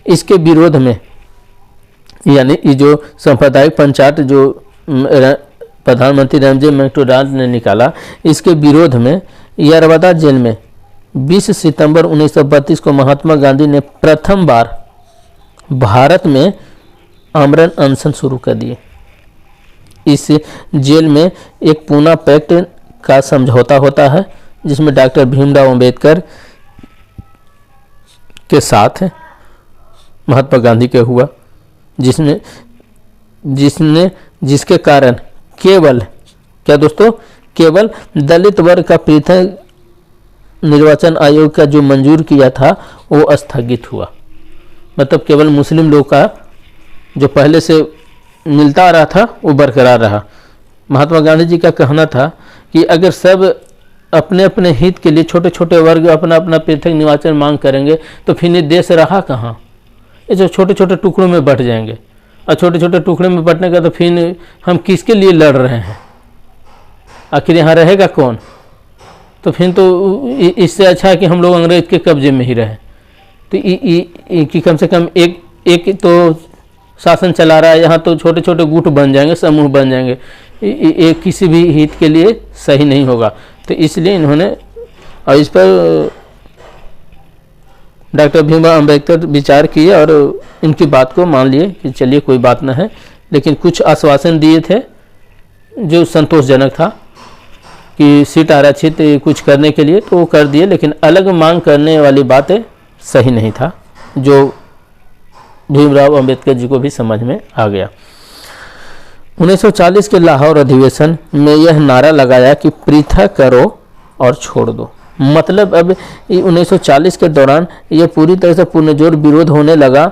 इसके विरोध में, यानी ये जो सांप्रदायिक पंचायत जो प्रधानमंत्री रैमजे मैकडोनाल्ड ने निकाला, इसके विरोध में यरवदा जेल में 20 सितंबर 1932 को महात्मा गांधी ने प्रथम बार भारत में आमरण अनशन शुरू कर दिए। इस जेल में एक पूना पैक्ट का समझौता होता है, जिसमें डॉक्टर भीमराव अंबेडकर के साथ महात्मा गांधी के हुआ, जिसके कारण केवल क्या दोस्तों, केवल दलित वर्ग का पृथक निर्वाचन आयोग का जो मंजूर किया था वो स्थगित हुआ। मतलब केवल मुस्लिम लोग का जो पहले से मिलता आ रहा था वो बरकरार रहा। महात्मा गांधी जी का कहना था कि अगर सब अपने अपने हित के लिए छोटे छोटे वर्ग अपना अपना पृथक निर्वाचन मांग करेंगे तो फिर ये देश रहा कहाँ, ये जो छोटे छोटे टुकड़ों में बंट जाएंगे, और छोटे छोटे टुकड़े में बंटने का तो फिर हम किसके लिए लड़ रहे हैं, आखिर यहाँ रहेगा कौन। तो फिर तो इससे अच्छा है कि हम लोग अंग्रेज के कब्जे में ही रहें। तो कि कम से कम एक तो शासन चला रहा है, यहाँ तो छोटे छोटे गुट बन जाएंगे, समूह बन जाएंगे, ये किसी भी हित के लिए सही नहीं होगा। तो इसलिए इन्होंने, और इस पर डॉक्टर भीमराव अंबेडकर विचार किए और इनकी बात को मान लिए कि चलिए कोई बात ना है, लेकिन कुछ आश्वासन दिए थे जो संतोषजनक था कि सीट आरक्षित कुछ करने के लिए, तो वो कर दिए, लेकिन अलग मांग करने वाली बातें सही नहीं था, जो भीमराव अंबेडकर जी को भी समझ में आ गया। 1940 के लाहौर अधिवेशन में यह नारा लगाया कि पृथक करो और छोड़ दो। मतलब अब 1940 के दौरान ये पूरी तरह से पुरजोर विरोध होने लगा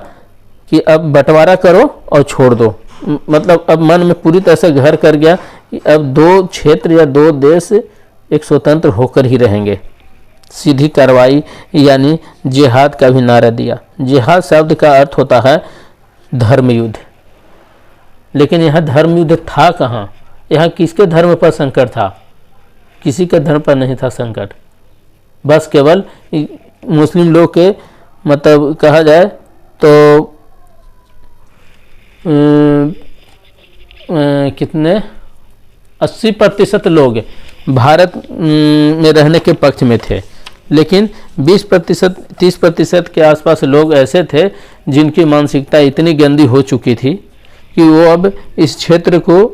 कि अब बंटवारा करो और छोड़ दो। मतलब अब मन में पूरी तरह से घर कर गया कि अब दो क्षेत्र या दो देश एक स्वतंत्र होकर ही रहेंगे। सीधी कार्रवाई यानी जिहाद का भी नारा दिया। जिहाद शब्द का अर्थ होता है धर्म युद्ध, लेकिन यहाँ धर्म युद्ध था कहाँ, यहाँ किसके धर्म पर संकट था, किसी के धर्म पर नहीं था संकट, बस केवल मुस्लिम लोग के, मतलब कहा जाए तो कितने 80% लोग भारत में रहने के पक्ष में थे, लेकिन 20% 30% के आसपास लोग ऐसे थे जिनकी मानसिकता इतनी गंदी हो चुकी थी कि वो अब इस क्षेत्र को,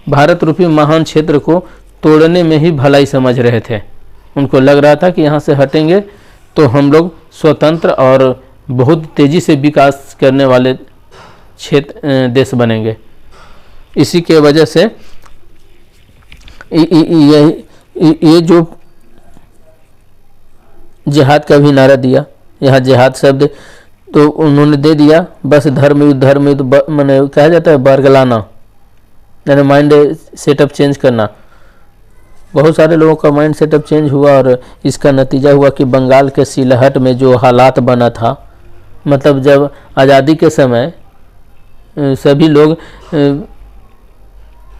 भारत रूपी महान क्षेत्र को तोड़ने में ही भलाई समझ रहे थे। उनको लग रहा था कि यहाँ से हटेंगे तो हम लोग स्वतंत्र और बहुत तेज़ी से विकास करने वाले क्षेत्र देश बनेंगे। इसी के वजह से ये जो जिहाद का भी नारा दिया, यहाँ जिहाद शब्द तो उन्होंने दे दिया, बस धर्म युद्ध माने कहा जाता है बरगलाना, यानी माइंड सेटअप चेंज करना। बहुत सारे लोगों का माइंड सेटअप चेंज हुआ और इसका नतीजा हुआ कि बंगाल के सिलहट में जो हालात बना था, मतलब जब आज़ादी के समय सभी लोग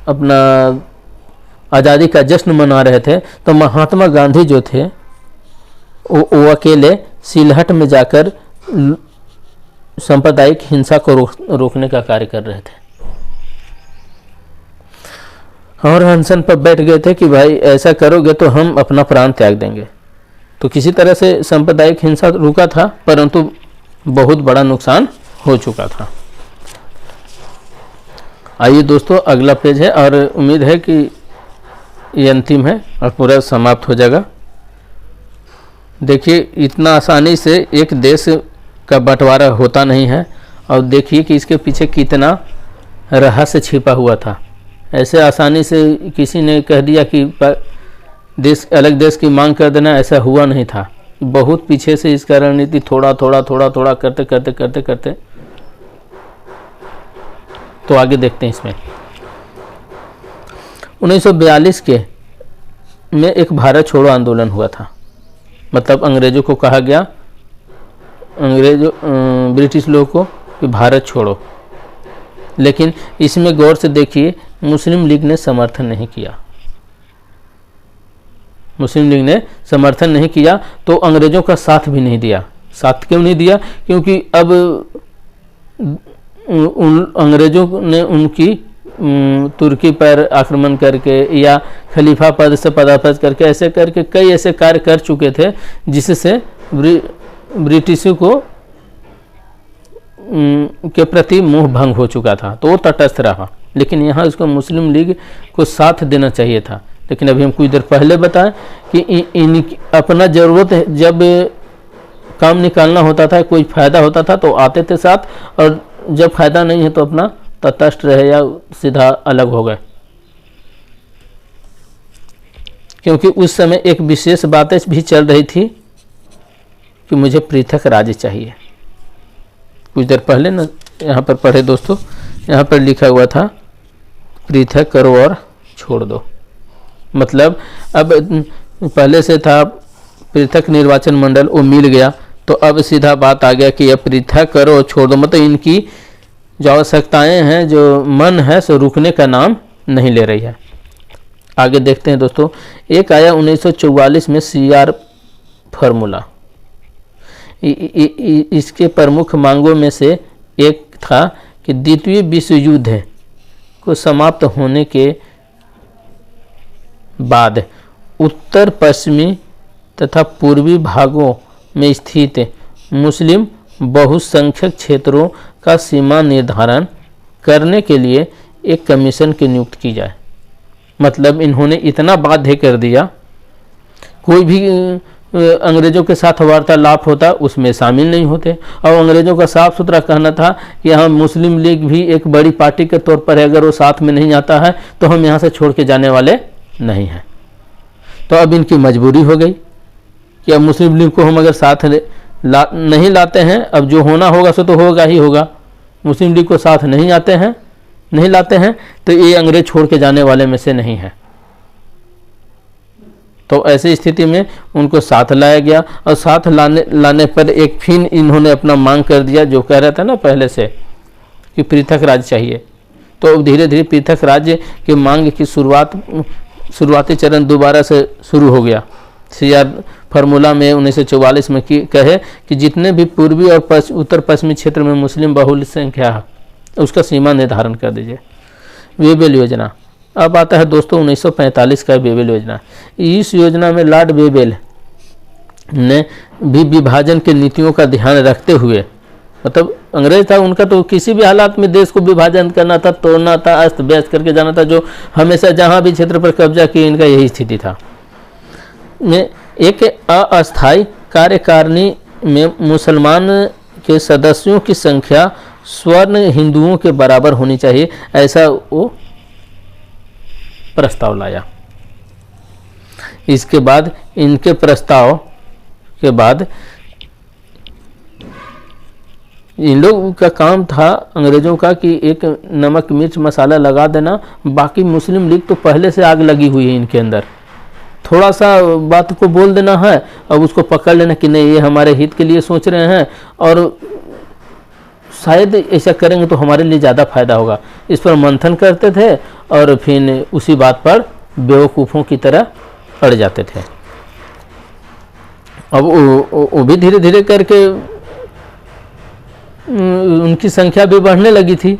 अपना आज़ादी का जश्न मना रहे थे, तो महात्मा गांधी जो थे वो अकेले सिलहट में जाकर सांप्रदायिक हिंसा को रोकने का कार्य कर रहे थे और अनशन पर बैठ गए थे कि भाई ऐसा करोगे तो हम अपना प्राण त्याग देंगे। तो किसी तरह से सांप्रदायिक हिंसा रुका था, परंतु बहुत बड़ा नुकसान हो चुका था। आइए दोस्तों, अगला पेज है और उम्मीद है कि ये अंतिम है और पूरा समाप्त हो जाएगा। देखिए, इतना आसानी से एक देश का बंटवारा होता नहीं है और देखिए कि इसके पीछे कितना रहस्य छिपा हुआ था। ऐसे आसानी से किसी ने कह दिया कि देश अलग देश की मांग कर देना, ऐसा हुआ नहीं था। बहुत पीछे से इसका रणनीति थोड़ा थोड़ा करते करते तो आगे देखते हैं। इसमें 1942 के में एक भारत छोड़ो आंदोलन हुआ था। मतलब अंग्रेजों को कहा गया, ब्रिटिश लोगों को, कि भारत छोड़ो। लेकिन इसमें गौर से देखिए, मुस्लिम लीग ने समर्थन नहीं किया। मुस्लिम लीग ने समर्थन नहीं किया तो अंग्रेजों का साथ भी नहीं दिया। साथ क्यों नहीं दिया? क्योंकि अब अंग्रेजों ने उनकी तुर्की पर आक्रमण करके या खलीफा पद से पदार्पण करके ऐसे करके कई ऐसे कार्य कर चुके थे जिससे ब्रिटिशों को के प्रति मोह भंग हो चुका था, तो वो तटस्थ रहा। लेकिन यहाँ उसको मुस्लिम लीग को साथ देना चाहिए था। लेकिन अभी हम कुछ देर पहले बताएं कि अपना ज़रूरत जब काम निकालना होता था, कोई फ़ायदा होता था तो आते थे साथ, और जब फ़ायदा नहीं है तो अपना तटस्थ रहे या सीधा अलग हो गए। क्योंकि उस समय एक विशेष बातें भी चल रही थी कि मुझे पृथक राज्य चाहिए। कुछ देर पहले ना यहाँ पर पढ़े दोस्तों, यहाँ पर लिखा हुआ था पृथक करो और छोड़ दो। मतलब अब पहले से था पृथक निर्वाचन मंडल, वो मिल गया, तो अब सीधा बात आ गया कि अब पृथक करो और छोड़ दो। मतलब इनकी जो आवश्यकताएं हैं, जो मन है, सो रुकने का नाम नहीं ले रही है। आगे देखते हैं दोस्तों। एक आया 1944 में CR फार्मूला। इसके प्रमुख मांगों में से एक था कि द्वितीय विश्व युद्ध को समाप्त होने के बाद उत्तर पश्चिमी तथा पूर्वी भागों में स्थित मुस्लिम बहुसंख्यक क्षेत्रों का सीमा निर्धारण करने के लिए एक कमीशन की नियुक्ति की जाए। मतलब इन्होंने इतना बाध्य कर दिया, कोई भी अंग्रेजों के साथ वार्तालाप होता उसमें शामिल नहीं होते। और अंग्रेजों का साफ सुथरा कहना था कि हाँ, मुस्लिम लीग भी एक बड़ी पार्टी के तौर पर है, अगर वो साथ में नहीं आता है तो हम यहाँ से छोड़ के जाने वाले नहीं हैं। तो अब इनकी मजबूरी हो गई कि अब मुस्लिम लीग को हम अगर साथ नहीं लाते हैं, अब जो होना होगा सो तो होगा ही होगा। मुस्लिम लीग को साथ नहीं लाते हैं तो ये अंग्रेज छोड़ के जाने वाले में से नहीं है। तो ऐसी स्थिति में उनको साथ लाया गया और साथ लाने पर एक फिर इन्होंने अपना मांग कर दिया, जो कह रहा था ना पहले से कि पृथक राज्य चाहिए। तो धीरे धीरे पृथक राज्य की मांग की शुरुआती चरण दोबारा से शुरू हो गया। CR फार्मूला में 1944 में कहे कि जितने भी पूर्वी और उत्तर पश्चिमी क्षेत्र में मुस्लिम बहुल संख्या है उसका सीमा निर्धारण कर दीजिए। वेबल योजना। अब आता है दोस्तों 1945 का वेबल योजना। इस योजना में लॉर्ड वेबल ने भी विभाजन के नीतियों का ध्यान रखते हुए, मतलब अंग्रेज था, उनका तो किसी भी हालात में देश को विभाजन करना था, तोड़ना था, अस्त व्यस्त करके जाना था, जो हमेशा जहाँ भी क्षेत्र पर कब्जा किया इनका यही स्थिति था। में एक अस्थायी कार्यकारिणी में मुसलमान के सदस्यों की संख्या स्वर्ण हिंदुओं के बराबर होनी चाहिए, ऐसा वो प्रस्ताव लाया। इसके बाद इनके प्रस्ताव के बाद इन लोगों का काम था अंग्रेज़ों का कि एक नमक मिर्च मसाला लगा देना, बाकी मुस्लिम लीग तो पहले से आग लगी हुई है इनके अंदर। थोड़ा सा बात को बोल देना है, अब उसको पकड़ लेना कि नहीं ये हमारे हित के लिए सोच रहे हैं और शायद ऐसा करेंगे तो हमारे लिए ज़्यादा फायदा होगा। इस पर मंथन करते थे और फिर उसी बात पर बेवकूफ़ों की तरह अड़ जाते थे। अब वो भी धीरे धीरे करके उनकी संख्या भी बढ़ने लगी थी।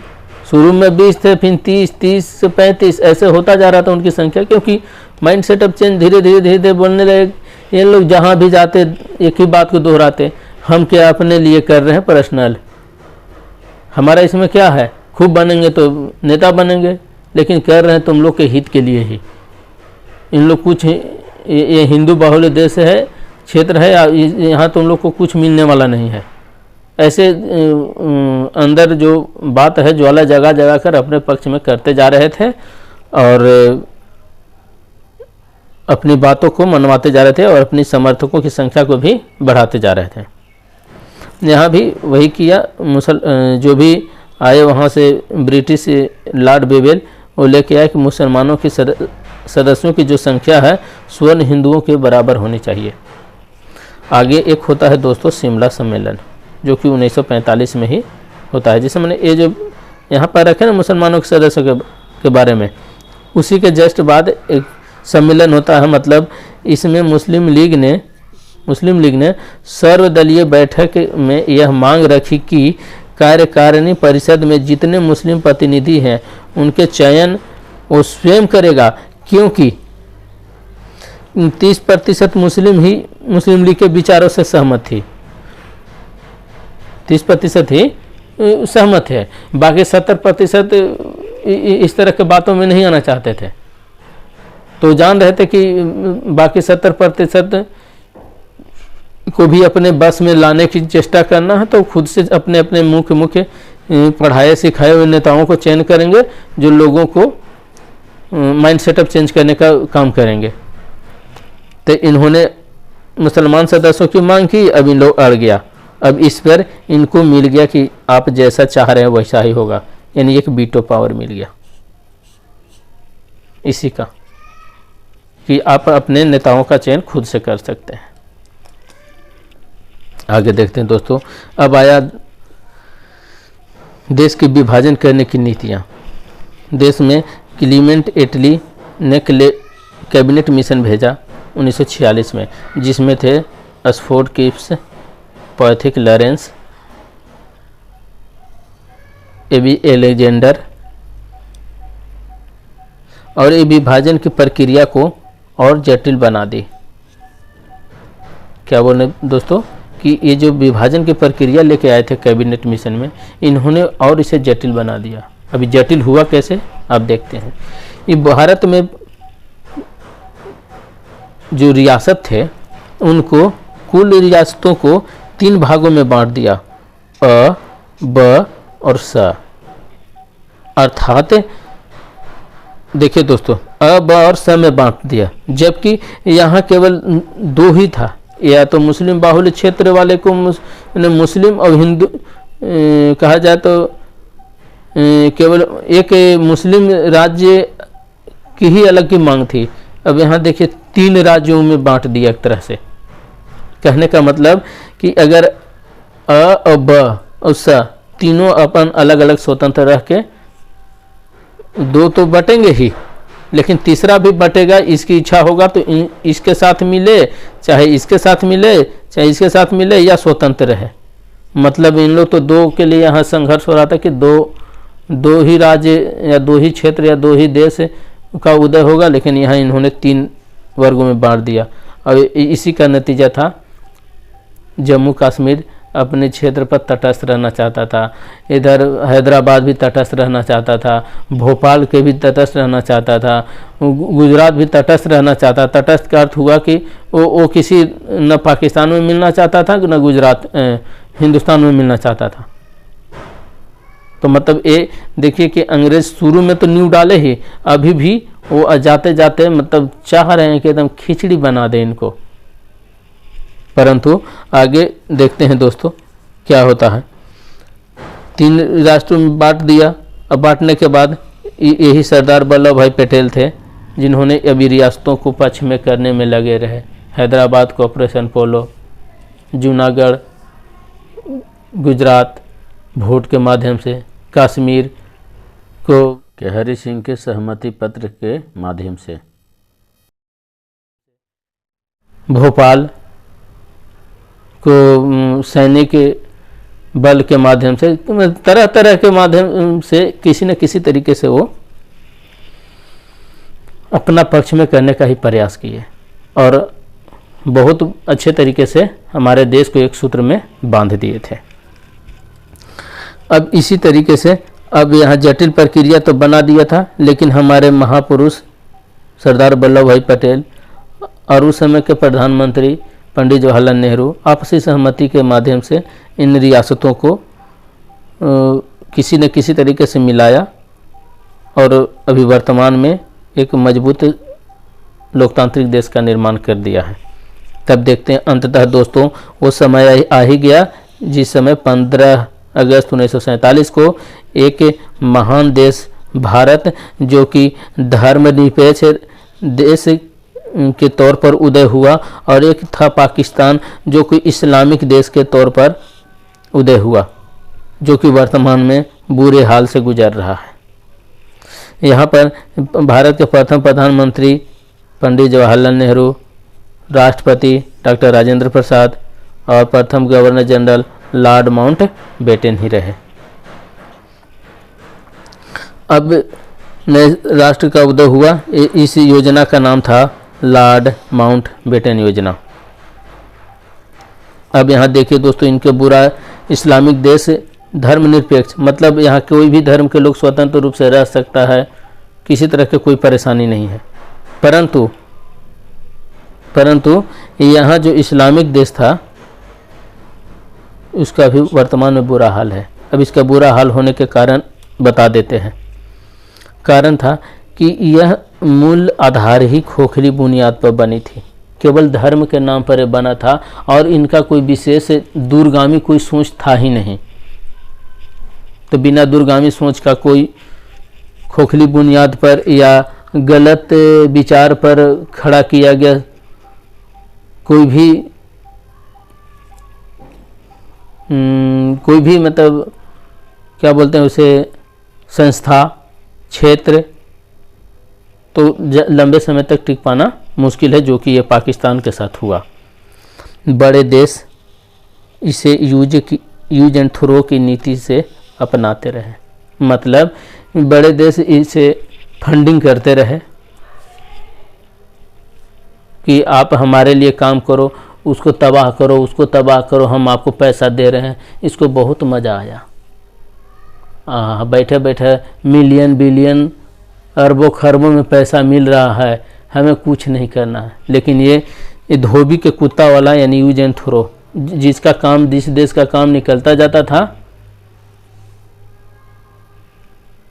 शुरू में 20 थे, फिर 30, 30 से 35 ऐसे होता जा रहा था उनकी संख्या, क्योंकि माइंड सेटअप चेंज धीरे धीरे बोलने लगे। ये लोग जहाँ भी जाते एक ही बात को दोहराते, हम क्या अपने लिए कर रहे हैं पर्सनल, हमारा इसमें क्या है, खूब बनेंगे तो नेता बनेंगे, लेकिन कर रहे हैं तुम लोग के हित के लिए ही। इन लोग कुछ ये हिंदू बाहुल्य देश है, क्षेत्र है, यहाँ तुम लोग को कुछ मिलने वाला नहीं है। ऐसे अंदर जो बात है ज्वाला जगा जगा कर अपने पक्ष में करते जा रहे थे और अपनी बातों को मनवाते जा रहे थे और अपनी समर्थकों की संख्या को भी बढ़ाते जा रहे थे। यहाँ भी वही किया। जो भी आए वहाँ से ब्रिटिश लॉर्ड बेवेल वो लेके आए कि मुसलमानों की सदस्यों की जो संख्या है स्वर्ण हिंदुओं के बराबर होनी चाहिए। आगे एक होता है दोस्तों शिमला सम्मेलन, जो कि 1945 में ही होता है, जिसे मैंने ये जो यहाँ पर रखे ना मुसलमानों के सदस्यों के बारे में, उसी के जस्ट बाद एक सम्मेलन होता है। मतलब इसमें मुस्लिम लीग ने सर्वदलीय बैठक में यह मांग रखी कि कार्यकारिणी परिषद में जितने मुस्लिम प्रतिनिधि हैं उनके चयन वो स्वयं करेगा, क्योंकि 30% मुस्लिम लीग के विचारों से सहमत थी, 30% ही सहमत है, बाकी 70% इस तरह के बातों में नहीं आना चाहते थे। तो जान रहे थे कि बाकी 70% को भी अपने बस में लाने की चेष्टा करना है, तो खुद से अपने अपने मुख्य पढ़ाए सिखाए हुए नेताओं को चयन करेंगे जो लोगों को माइंड सेटअप चेंज करने का काम करेंगे। तो इन्होंने मुसलमान सदस्यों की मांग की, अब इन लोग अड़ गया। अब इस पर इनको मिल गया कि आप जैसा चाह रहे हैं वैसा ही होगा, यानी एक वीटो पावर मिल गया इसी का, कि आप अपने नेताओं का चयन खुद से कर सकते हैं। आगे देखते हैं दोस्तों। अब आया देश के विभाजन करने की नीतियाँ। देश में क्लीमेंट एटली ने कैबिनेट मिशन भेजा 1946 में, जिसमें थे Stafford Cripps, Pethick Lawrence, A B Alexander, और ये विभाजन की प्रक्रिया को और जटिल बना दी। क्या बोले दोस्तों कि ये जो विभाजन की प्रक्रिया लेके आए थे कैबिनेट मिशन में, इन्होंने और इसे जटिल बना दिया। अभी जटिल हुआ कैसे आप देखते हैं। ये भारत में जो रियासत थे उनको, कुल रियासतों को 3 भागों में बांट दिया, अ, ब और स। अर्थात देखिए दोस्तों, अ, ब और स में बांट दिया, जबकि यहाँ केवल 2 ही था। या तो मुस्लिम बाहुल्य क्षेत्र वाले को मुस्लिम और हिंदू कहा जाए तो केवल एक मुस्लिम राज्य की ही अलग की मांग थी। अब यहाँ देखिए 3 राज्यों में बांट दिया एक तरह से। कहने का मतलब कि अगर अ और ब और स तीनों अपन अलग अलग स्वतंत्र रह के 2 तो बटेंगे ही, लेकिन तीसरा भी बटेगा, इसकी इच्छा होगा तो इसके साथ मिले, चाहे इसके साथ मिले, चाहे इसके साथ मिले, या स्वतंत्र रहे। मतलब इन लोग तो 2 के लिए यहाँ संघर्ष हो रहा था कि दो ही राज्य या 2 ही क्षेत्र या 2 ही देश का उदय होगा, लेकिन यहाँ इन्होंने 3 वर्गों में बांट दिया। और इसी का नतीजा था जम्मू कश्मीर अपने क्षेत्र पर तटस्थ रहना चाहता था, इधर हैदराबाद भी तटस्थ रहना चाहता था, भोपाल के भी तटस्थ रहना चाहता था, गुजरात भी तटस्थ रहना चाहता। तटस्थ का अर्थ हुआ कि वो किसी न पाकिस्तान में मिलना चाहता था न गुजरात हिंदुस्तान में मिलना चाहता था। तो मतलब ये देखिए कि अंग्रेज शुरू में तो नींव डाले ही, अभी भी वो जाते जाते मतलब चाह रहे हैं कि एकदम खिचड़ी बना दे इनको। परंतु आगे देखते हैं दोस्तों क्या होता है। 3 राष्ट्रों में बांट दिया। अब बांटने के बाद यही सरदार वल्लभ भाई पटेल थे जिन्होंने अभी रियासतों को पक्ष में करने में लगे रहे। हैदराबाद को ऑपरेशन पोलो, जूनागढ़, गुजरात वोट के माध्यम से, कश्मीर को हरि सिंह के सहमति पत्र के माध्यम से, भोपाल को सैनिक बल के माध्यम से, तरह तरह के माध्यम से किसी न किसी तरीके से वो अपना पक्ष में करने का ही प्रयास किए और बहुत अच्छे तरीके से हमारे देश को एक सूत्र में बांध दिए थे। अब इसी तरीके से अब यहाँ जटिल प्रक्रिया तो बना दिया था, लेकिन हमारे महापुरुष सरदार वल्लभ भाई पटेल और उस समय के प्रधानमंत्री पंडित जवाहरलाल नेहरू आपसी सहमति के माध्यम से इन रियासतों को किसी न किसी तरीके से मिलाया और अभी वर्तमान में एक मजबूत लोकतांत्रिक देश का निर्माण कर दिया है। तब देखते हैं अंततः दोस्तों वो समय आ ही गया जिस समय 15 अगस्त 1947 को एक महान देश भारत, जो कि धर्मनिरपेक्ष देश के तौर पर उदय हुआ, और एक था पाकिस्तान जो कि इस्लामिक देश के तौर पर उदय हुआ, जो कि वर्तमान में बुरे हाल से गुजर रहा है। यहाँ पर भारत के प्रथम प्रधानमंत्री पंडित जवाहरलाल नेहरू, राष्ट्रपति डॉक्टर राजेंद्र प्रसाद और प्रथम governor general lord Mountbatten ही रहे। अब नए राष्ट्र का उदय हुआ। इस योजना का नाम था लॉर्ड माउंट बेटन योजना। अब यहाँ देखिए दोस्तों, इनके बुरा इस्लामिक देश धर्मनिरपेक्ष, मतलब यहाँ कोई भी धर्म के लोग स्वतंत्र रूप से रह सकता है, किसी तरह की कोई परेशानी नहीं है। परंतु यहाँ जो इस्लामिक देश था उसका भी वर्तमान में बुरा हाल है। अब इसका बुरा हाल होने के कारण बता देते हैं। कारण था कि यह मूल आधार ही खोखली बुनियाद पर बनी थी, केवल धर्म के नाम पर बना था और इनका कोई विशेष दूरगामी कोई सोच था ही नहीं। तो बिना दूरगामी सोच का कोई खोखली बुनियाद पर या गलत विचार पर खड़ा किया गया कोई भी मतलब क्या बोलते हैं उसे, संस्था, क्षेत्र, तो लंबे समय तक टिक पाना मुश्किल है, जो कि ये पाकिस्तान के साथ हुआ। बड़े देश इसे यूज एंड थ्रो की नीति से अपनाते रहे, मतलब बड़े देश इसे फंडिंग करते रहे कि आप हमारे लिए काम करो, उसको तबाह करो, हम आपको पैसा दे रहे हैं। इसको बहुत मज़ा आया। बैठे बैठे मिलियन बिलियन अरबों खरबों में पैसा मिल रहा है, हमें कुछ नहीं करना है। लेकिन ये धोबी के कुत्ता वाला यानी यूज एंड थ्रो, जिसका काम, जिस देश का काम निकलता जाता था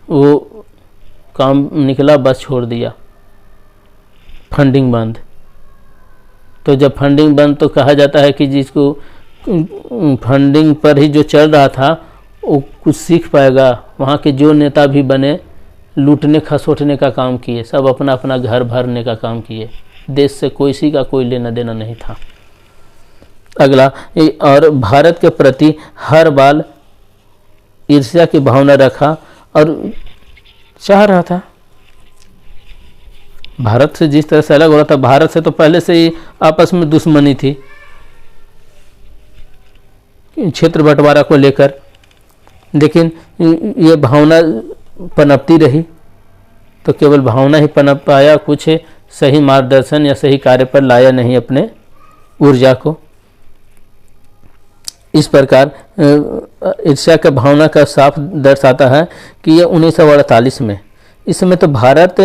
वो काम निकला बस छोड़ दिया, फंडिंग बंद। तो जब फंडिंग बंद तो कहा जाता है कि जिसको फंडिंग पर ही जो चल रहा था वो कुछ सीख पाएगा। वहाँ के जो नेता भी बने लूटने खसोटने का काम किए, सब अपना अपना घर भरने का काम किए, देश से किसी का कोई लेना देना नहीं था। अगला, और भारत के प्रति हर बार ईर्ष्या की भावना रखा और चाह रहा था भारत से जिस तरह से अलग हो रहा था। भारत से तो पहले से ही आपस में दुश्मनी थी क्षेत्र बंटवारा को लेकर, लेकिन ये भावना पनपती रही। तो केवल भावना ही पनप पाया, कुछ सही मार्गदर्शन या सही कार्य पर लाया नहीं अपने ऊर्जा को। इस प्रकार ईर्ष्या का भावना का साफ दर्शाता है कि यह 1948 में, इस समय तो भारत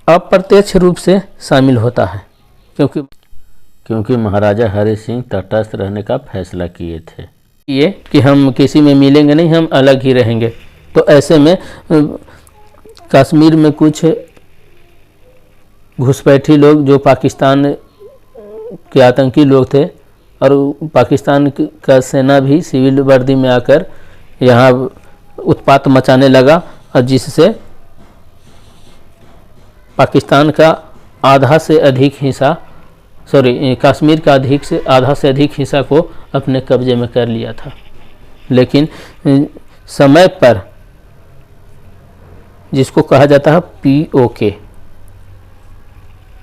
अप्रत्यक्ष रूप से शामिल होता है, क्योंकि महाराजा हरि सिंह तटस्थ रहने का फैसला किए थे, ये कि हम किसी में मिलेंगे नहीं, हम अलग ही रहेंगे। तो ऐसे में कश्मीर में कुछ घुसपैठी लोग जो पाकिस्तान के आतंकी लोग थे और पाकिस्तान का सेना भी सिविल वर्दी में आकर यहाँ उत्पात मचाने लगा, और जिससे पाकिस्तान का आधा से अधिक हिस्सा कश्मीर का आधा से अधिक हिस्सा को अपने कब्जे में कर लिया था। लेकिन समय पर, जिसको कहा जाता है POK,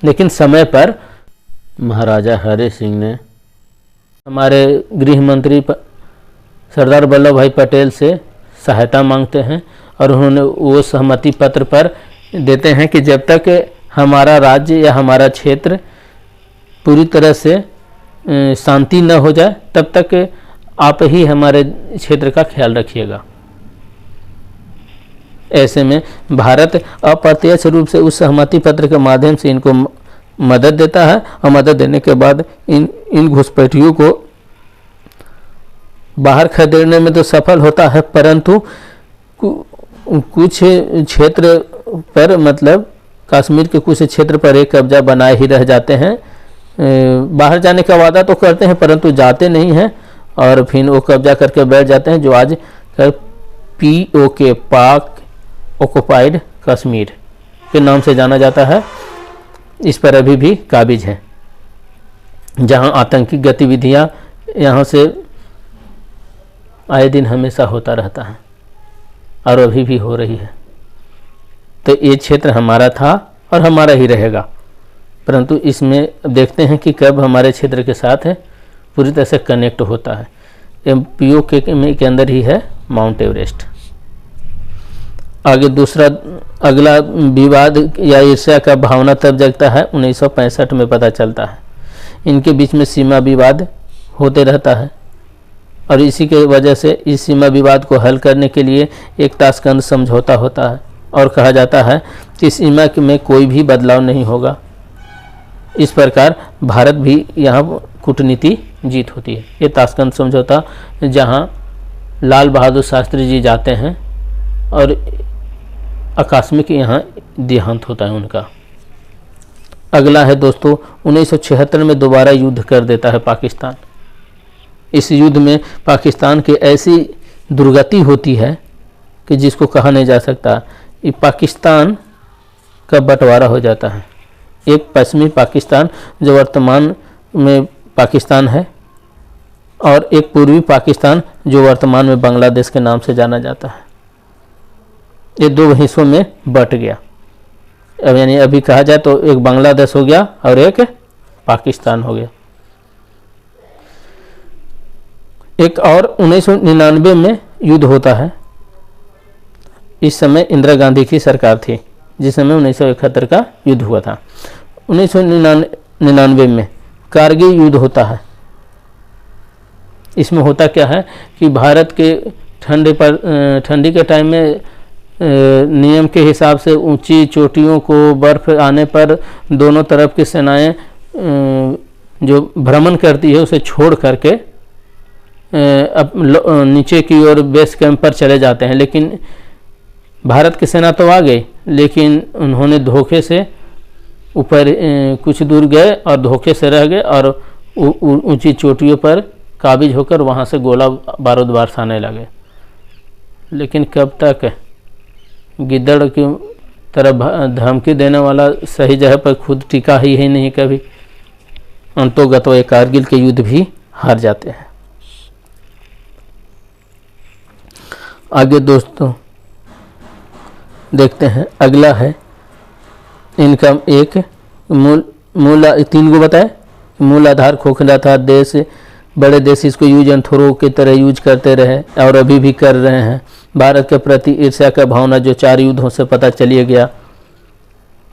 लेकिन समय पर महाराजा हरि सिंह ने हमारे गृह मंत्री सरदार वल्लभ भाई पटेल से सहायता मांगते हैं, और उन्होंने वो सहमति पत्र पर देते हैं कि जब तक हमारा राज्य या हमारा क्षेत्र पूरी तरह से शांति न हो जाए तब तक आप ही हमारे क्षेत्र का ख्याल रखिएगा। ऐसे में भारत अप्रत्यक्ष रूप से उस सहमति पत्र के माध्यम से इनको मदद देता है, और मदद देने के बाद इन घुसपैठियों को बाहर खदेड़ने में तो सफल होता है, परंतु कुछ क्षेत्र पर, मतलब कश्मीर के कुछ क्षेत्र पर एक कब्जा बनाए ही रह जाते हैं। बाहर जाने का वादा तो करते हैं परंतु जाते नहीं हैं, और फिर वो कब्जा करके बैठ जाते हैं, जो आज POK पाक ऑक्युपाइड कश्मीर के नाम से जाना जाता है। इस पर अभी भी काबिज है, जहां आतंकी गतिविधियां यहाँ से आए दिन हमेशा होता रहता है और अभी भी हो रही है। तो ये क्षेत्र हमारा था और हमारा ही रहेगा, परंतु इसमें देखते हैं कि कब हमारे क्षेत्र के साथ है पूरी तरह से कनेक्ट होता है। POK के अंदर ही है माउंट एवरेस्ट। आगे दूसरा अगला विवाद या ईर्ष्या का भावना तब जगता है 1965 में पता चलता है। इनके बीच में सीमा विवाद होते रहता है, और इसी के वजह से इस सीमा विवाद को हल करने के लिए एक ताशकंद समझौता होता है, और कहा जाता है कि सीमा में कोई भी बदलाव नहीं होगा। इस प्रकार भारत भी यहाँ कूटनीति जीत होती है। ये ताशकंद समझौता, जहाँ लाल बहादुर शास्त्री जी जाते हैं और आकस्मिक यहाँ देहांत होता है उनका। अगला है दोस्तों 1976 में दोबारा युद्ध कर देता है पाकिस्तान। इस युद्ध में पाकिस्तान की ऐसी दुर्गति होती है कि जिसको कहा नहीं जा सकता। ये पाकिस्तान का बंटवारा हो जाता है। एक पश्चिमी पाकिस्तान जो वर्तमान में पाकिस्तान है, और एक पूर्वी पाकिस्तान जो वर्तमान में बांग्लादेश के नाम से जाना जाता है। ये दो हिस्सों में बट गया। अब यानी अभी कहा जाए तो एक बांग्लादेश हो गया और एक पाकिस्तान हो गया। एक और 1999 में युद्ध होता है। इस समय इंदिरा गांधी की सरकार थी, जिस समय 1971 का युद्ध हुआ था। 1999 में कारगिल युद्ध होता है। इसमें होता क्या है कि भारत के ठंडी के टाइम में नियम के हिसाब से ऊंची चोटियों को बर्फ आने पर दोनों तरफ की सेनाएं जो भ्रमण करती है उसे छोड़ करके नीचे की ओर बेस कैंप पर चले जाते हैं। लेकिन भारत की सेना तो आ गई, लेकिन उन्होंने धोखे से ऊपर कुछ दूर गए और धोखे से रह गए और ऊंची चोटियों पर काबिज होकर वहाँ से गोला बारूद बरसाने लगे। लेकिन कब तक गिद्दड़ की तरह धमकी देने वाला सही जगह पर खुद टिका ही नहीं कभी। अंतोगत ये कारगिल के युद्ध भी हार जाते हैं। आगे दोस्तों देखते हैं, अगला है इनका एक मूल 3 को बताए। मूल आधार खोखला था, देश बड़े देश इसको यूज एंड थ्रो की तरह यूज करते रहे और अभी भी कर रहे हैं। भारत के प्रति ईर्ष्या का भावना जो 4 युद्धों से पता चलिए गया,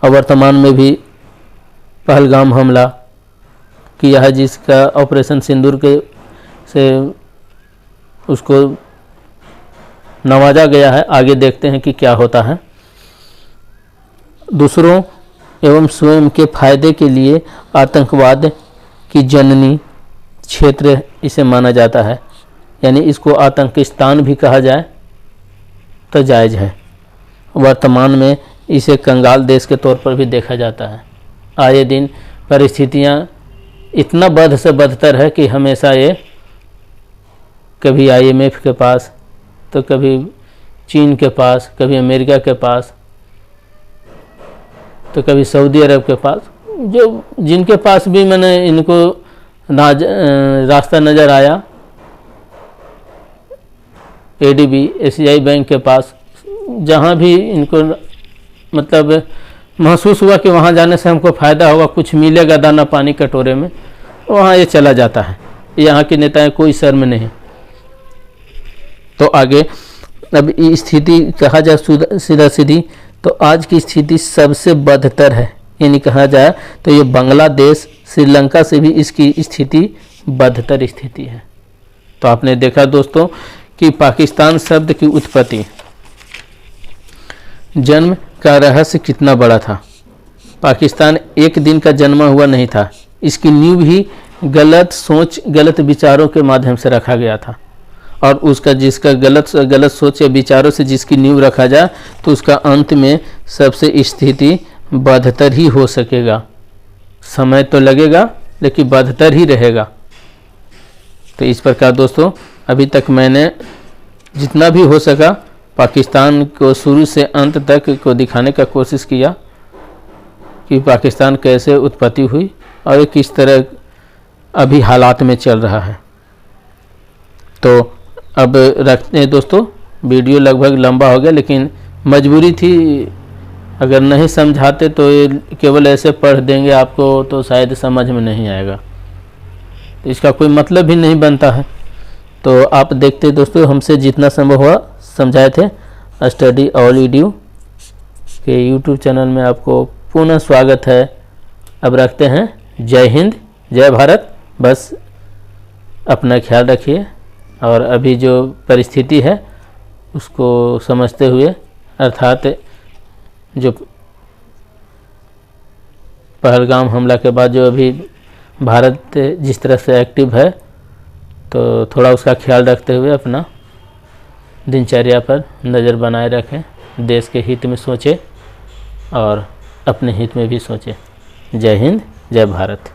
और वर्तमान में भी पहलगाम हमला किया है, जिसका ऑपरेशन सिंदूर के से उसको नवाजा गया है। आगे देखते हैं कि क्या होता है। दूसरों एवं स्वयं के फायदे के लिए आतंकवाद की जननी क्षेत्र इसे माना जाता है, यानी इसको आतंकिस्तान भी कहा जाए तो जायज़ है। वर्तमान में इसे कंगाल देश के तौर पर भी देखा जाता है। आए दिन परिस्थितियां इतना बद से बदतर है कि हमेशा ये कभी IMF के पास, तो कभी चीन के पास, कभी अमेरिका के पास, तो कभी सऊदी अरब के पास, जो जिनके पास भी मैंने इनको रास्ता नज़र आया, ADB SBI बैंक के पास, जहाँ भी इनको मतलब महसूस हुआ कि वहाँ जाने से हमको फ़ायदा होगा, कुछ मिलेगा दाना पानी कटोरे में, वहाँ ये चला जाता है। यहाँ के नेताएं कोई शर्म नहीं। तो आगे अब स्थिति कहा जाए सीधा सीधी, तो आज की स्थिति सबसे बदतर है, यानी कहा जाए तो ये बांग्लादेश श्रीलंका से भी इसकी स्थिति बदतर स्थिति है। तो आपने देखा दोस्तों कि पाकिस्तान शब्द की उत्पत्ति, जन्म का रहस्य कितना बड़ा था। पाकिस्तान एक दिन का जन्मा हुआ नहीं था, इसकी नींव ही गलत सोच, गलत विचारों के माध्यम से रखा गया था। और उसका जिसका गलत सोच या विचारों से जिसकी नींव रखा जाए, तो उसका अंत में सबसे स्थिति बदतर ही हो सकेगा। समय तो लगेगा लेकिन बदतर ही रहेगा। तो इस प्रकार दोस्तों अभी तक मैंने जितना भी हो सका पाकिस्तान को शुरू से अंत तक को दिखाने का कोशिश किया कि पाकिस्तान कैसे उत्पत्ति हुई और किस तरह अभी हालात में चल रहा है। तो अब रखते हैं दोस्तों, वीडियो लगभग लंबा हो गया, लेकिन मजबूरी थी, अगर नहीं समझाते तो ये केवल ऐसे पढ़ देंगे आपको तो शायद समझ में नहीं आएगा, तो इसका कोई मतलब भी नहीं बनता है। तो आप देखते दोस्तों, हमसे जितना संभव हुआ समझाए थे। स्टडी ऑल ईडू के यूट्यूब चैनल में आपको पुनः स्वागत है। अब रखते हैं, जय हिंद, जय भारत। बस अपना ख्याल रखिए और अभी जो परिस्थिति है उसको समझते हुए, अर्थात जो पहलगाम हमला के बाद जो अभी भारत जिस तरह से एक्टिव है, तो थोड़ा उसका ख्याल रखते हुए अपना दिनचर्या पर नज़र बनाए रखें, देश के हित में सोचें और अपने हित में भी सोचें। जय हिंद, जय भारत।